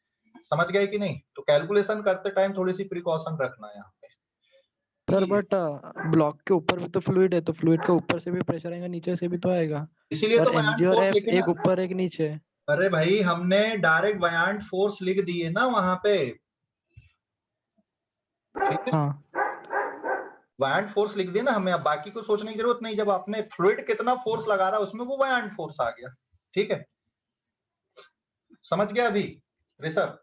समझ गए कि नहीं। तो कैलकुलेशन करते टाइम थोड़ी सी प्रिकॉशन रखना है यहाँ पे। सर बट ब्लॉक के ऊपर भी तो फ्लूइड है, तो फ्लूइड के ऊपर से भी प्रेशर आएगा, नीचे से भी तो आएगा, इसीलिए और तो एमजी बयान और फोर्स एफ लिखे एक ना। ऊपर एक नीचे। अरे भाई हमने डायरेक्ट बयान फोर्स लिख दिए ना वहां पे, ठीक है, हाँ बयान फोर्स लिख दिया ना हमें, अब बाकी को सोचने की जरूरत नहीं। जब आपने फ्लूइड कितना फोर्स लगा रहा है उसमें वो बयान फोर्स आ गया, ठीक है, समझ गया अभी ऋषभ?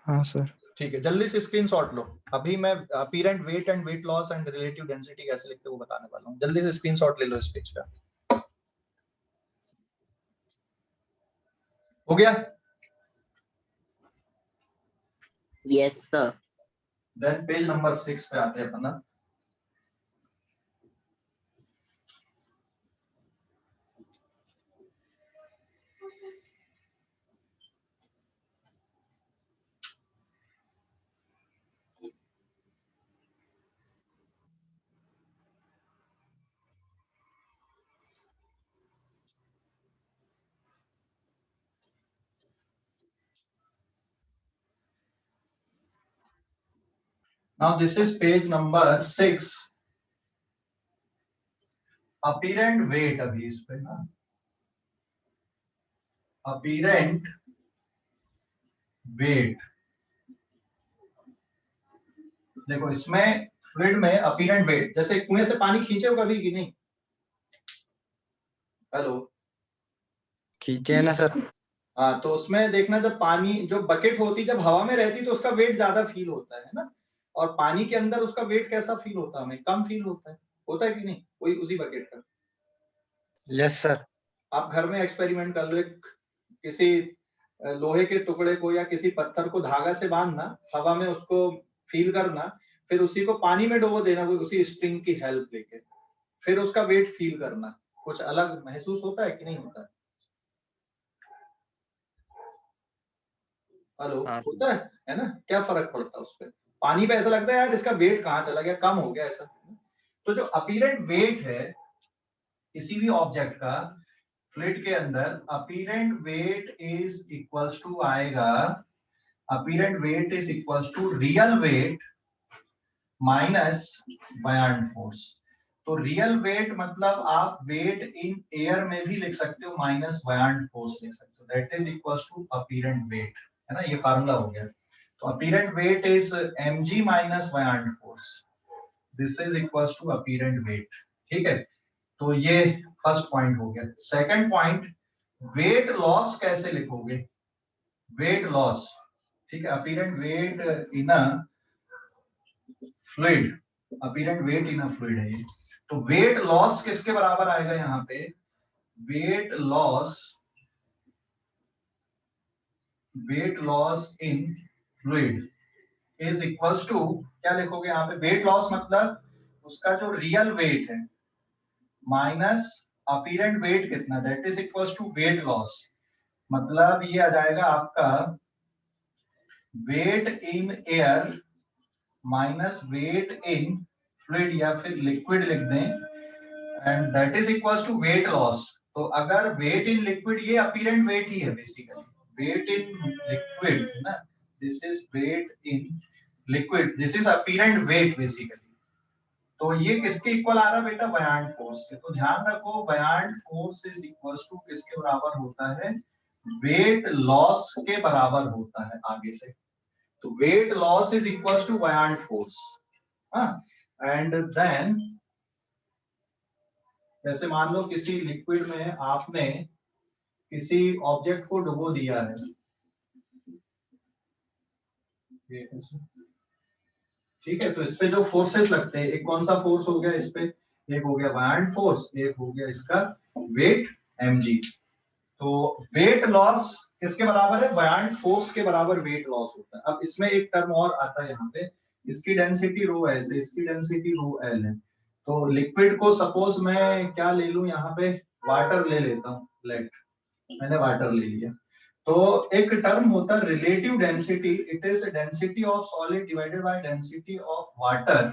हाँ सर। ठीक है, जल्दी से स्क्रीनशॉट लो। अभी मैं apparent weight and weight loss and relative density कैसे लिखते हैं वो बताने वाला हूँ, जल्दी से स्क्रीनशॉट ले लो इस पेज का। हो गया? Yes sir. Then page number 6 पे आते हैं अपना। Now this is page number 6, apparent weight. अभी इस पे ना अपीरेंट वेट, देखो इसमें फ्लूइड में अपीरेंट वेट, जैसे कुएं से पानी खींचे हो कभी कि नहीं? हेलो, खींचे है ना सर। हाँ, तो उसमें देखना जब पानी, जो बकेट होती जब हवा में रहती तो उसका वेट ज्यादा फील होता है ना, और पानी के अंदर उसका वेट कैसा फील होता है, हमें कम फील होता है कि नहीं, कोई उसी बकेट का। Yes sir. आप घर में एक्सपेरिमेंट कर लो, एक किसी लोहे के टुकड़े को या किसी पत्थर को धागा से बांधना, हवा में उसको फील करना, फिर उसी को पानी में डुबो देना वो उसी स्ट्रिंग की हेल्प लेके, फिर उसका वेट फील करना, कुछ अलग महसूस होता है कि नहीं होता है? हेलो, हाँ होता है ना? क्या फर्क पड़ता है उस पर? पानी पे ऐसा लगता है यार इसका वेट कहाँ चला गया, कम हो गया ऐसा। तो जो अपीरेंट वेट है किसी भी ऑब्जेक्ट का फ्लूइड के अंदर, apparent weight is equals to आएगा, apparent weight is equals to real weight minus buoyant force. तो रियल वेट मतलब आप वेट इन एयर में भी लिख सकते हो, माइनस बयान फोर्स लिख सकते हो, that is equals to apparent weight, है ना, ये फार्मूला हो गया। तो apparent weight is mg minus buoyant force, this is equals to apparent weight, ठीक है। तो ये फर्स्ट पॉइंट हो गया। सेकंड पॉइंट, वेट लॉस कैसे लिखोगे, वेट लॉस, ठीक है, apparent weight in a fluid, apparent weight in a fluid है ये। तो वेट लॉस किसके बराबर आएगा यहाँ पे, weight loss in fluid is equals to, क्या लिखोगे यहाँ पे, वेट लॉस मतलब उसका जो रियल वेट है माइनस अपीरेंट वेट कितना, that is equals to weight loss, मतलब ये आ जाएगा आपका weight in air minus weight in fluid या फिर लिक्विड लिख दें, and that is equals to weight loss. तो अगर वेट इन लिक्विड, ये अपीरेंट वेट ही है बेसिकली, वेट इन लिक्विड ना, this is weight in liquid, this is apparent weight basically. तो ये किसके इक्वल आ रहा है बेटा, बयान फोर्स के। तो ध्यान रखो बयान फोर्स इज इक्वल्स टू किसके बराबर होता है, वेट लॉस के बराबर होता है आगे से। तो weight loss is equals to buoyant force, and then जैसे मान लो किसी लिक्विड में आपने किसी ऑब्जेक्ट को डुबो दिया है, ये ऐसे, ठीक है। तो इस पे जो फोर्सेस लगते हैं, एक कौन सा फोर्स हो गया इस पे, एक हो गया बायॉन्ट फोर्स, एक हो गया इसका वेट mg। तो वेट लॉस किसके बराबर है, बायॉन्ट फोर्स के बराबर वेट लॉस होता है। अब इसमें एक टर्म और आता है यहाँ पे, इसकी डेंसिटी रो है, इसकी डेंसिटी रो एल है। तो लिक्विड को सपोज मैं क्या ले लूं, यहाँ पे वाटर ले लेता हूँ, लेट मैंने वाटर ले लिया। तो एक टर्म होता है relative density, it is density of solid divided by density of water,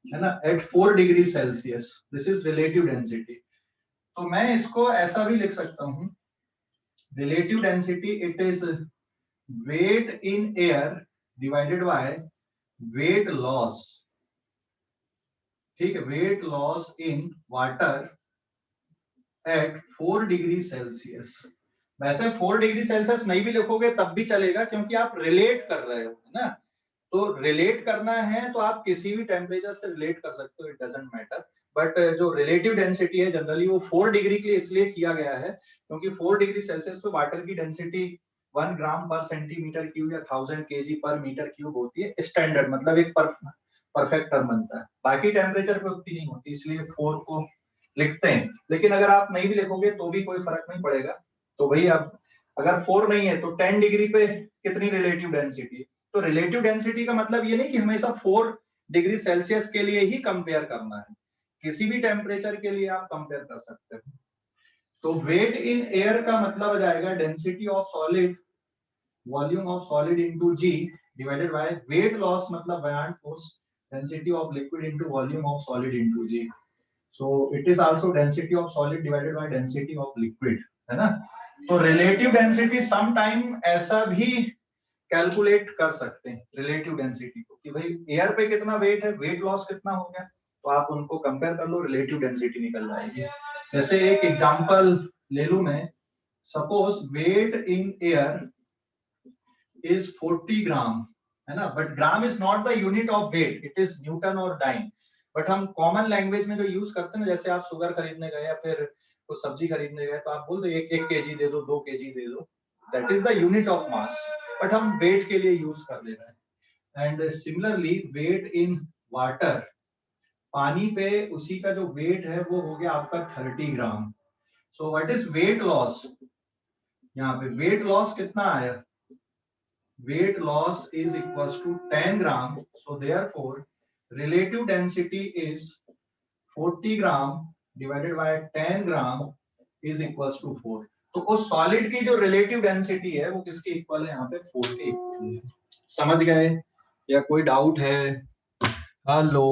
है ना, at 4 degree Celsius, this is relative density. तो मैं इसको ऐसा भी लिख सकता हूँ, relative density it is weight in air divided by weight loss, ठीक है, weight loss in water at 4 degree Celsius. वैसे 4 डिग्री सेल्सियस नहीं भी लिखोगे तब भी चलेगा, क्योंकि आप रिलेट कर रहे हो, है ना। तो रिलेट करना है तो आप किसी भी टेम्परेचर से रिलेट कर सकते हो, इट डजंट मैटर। बट जो रिलेटिव डेंसिटी है जनरली वो 4 डिग्री के लिए इसलिए किया गया है क्योंकि 4 डिग्री सेल्सियस पे वाटर की डेंसिटी 1 ग्राम पर सेंटीमीटर क्यूब या 1000 केजी पर मीटर क्यूब होती है, स्टैंडर्ड, मतलब एक परफेक्ट टर्म बनता है। बाकी टेम्परेचर पे उतनी नहीं होती, इसलिए 4 को लिखते हैं। लेकिन अगर आप नहीं भी लिखोगे तो भी कोई फर्क नहीं पड़ेगा। तो वही, अब अगर 4 नहीं है तो 10 डिग्री पे कितनी रिलेटिव डेंसिटी, तो रिलेटिव डेंसिटी का मतलब ये नहीं कि हमेशा 4 डिग्री सेल्सियस के लिए ही कंपेयर करना है, किसी भी टेम्परेचर के लिए आप कंपेयर कर सकते हो। तो वेट इन एयर का मतलब आ जाएगा density of solid, volume of solid into G divided by weight loss, मतलब buoyant force, density of liquid into volume of solid into G. So it is also density of solid divided by density of liquid, है ना। तो relative density sometime ऐसा भी calculate कर सकते हैं relative density को, कि भाई एयर पे कितना वेट है, वेट लॉस कितना हो गया, तो आप उनको कंपेयर कर लो, रिलेटिव डेंसिटी निकल जाएगी। जैसे एक एग्जांपल ले लूं मैं, suppose weight in air is 40 gram, है ना, but gram is not the unit of weight, it is newton और डाइन। बट हम कॉमन लैंग्वेज में जो यूज करते हैं ना, जैसे आप शुगर खरीदने गए या फिर कुछ सब्जी खरीदने गए तो आप बोल दो 1 केजी दे दो, 2 केजी दे दो, that is the unit of mass, but हम वेट के लिए यूज कर ले रहे हैं। And similarly weight in water, पानी पे उसी का जो वेट है वो हो गया आपका 30 gram. So what is weight loss, यहाँ पे वेट लॉस कितना आया, weight loss is equals to 10 gram. So therefore relative density is 40 gram divided by 10 gram is equals to 4। तो उस सॉलिड की जो रिलेटिव डेंसिटी है वो किसके इक्वल है, यहाँ पे 4 के इक्वल है। समझ गए या कोई डाउट है? हेलो।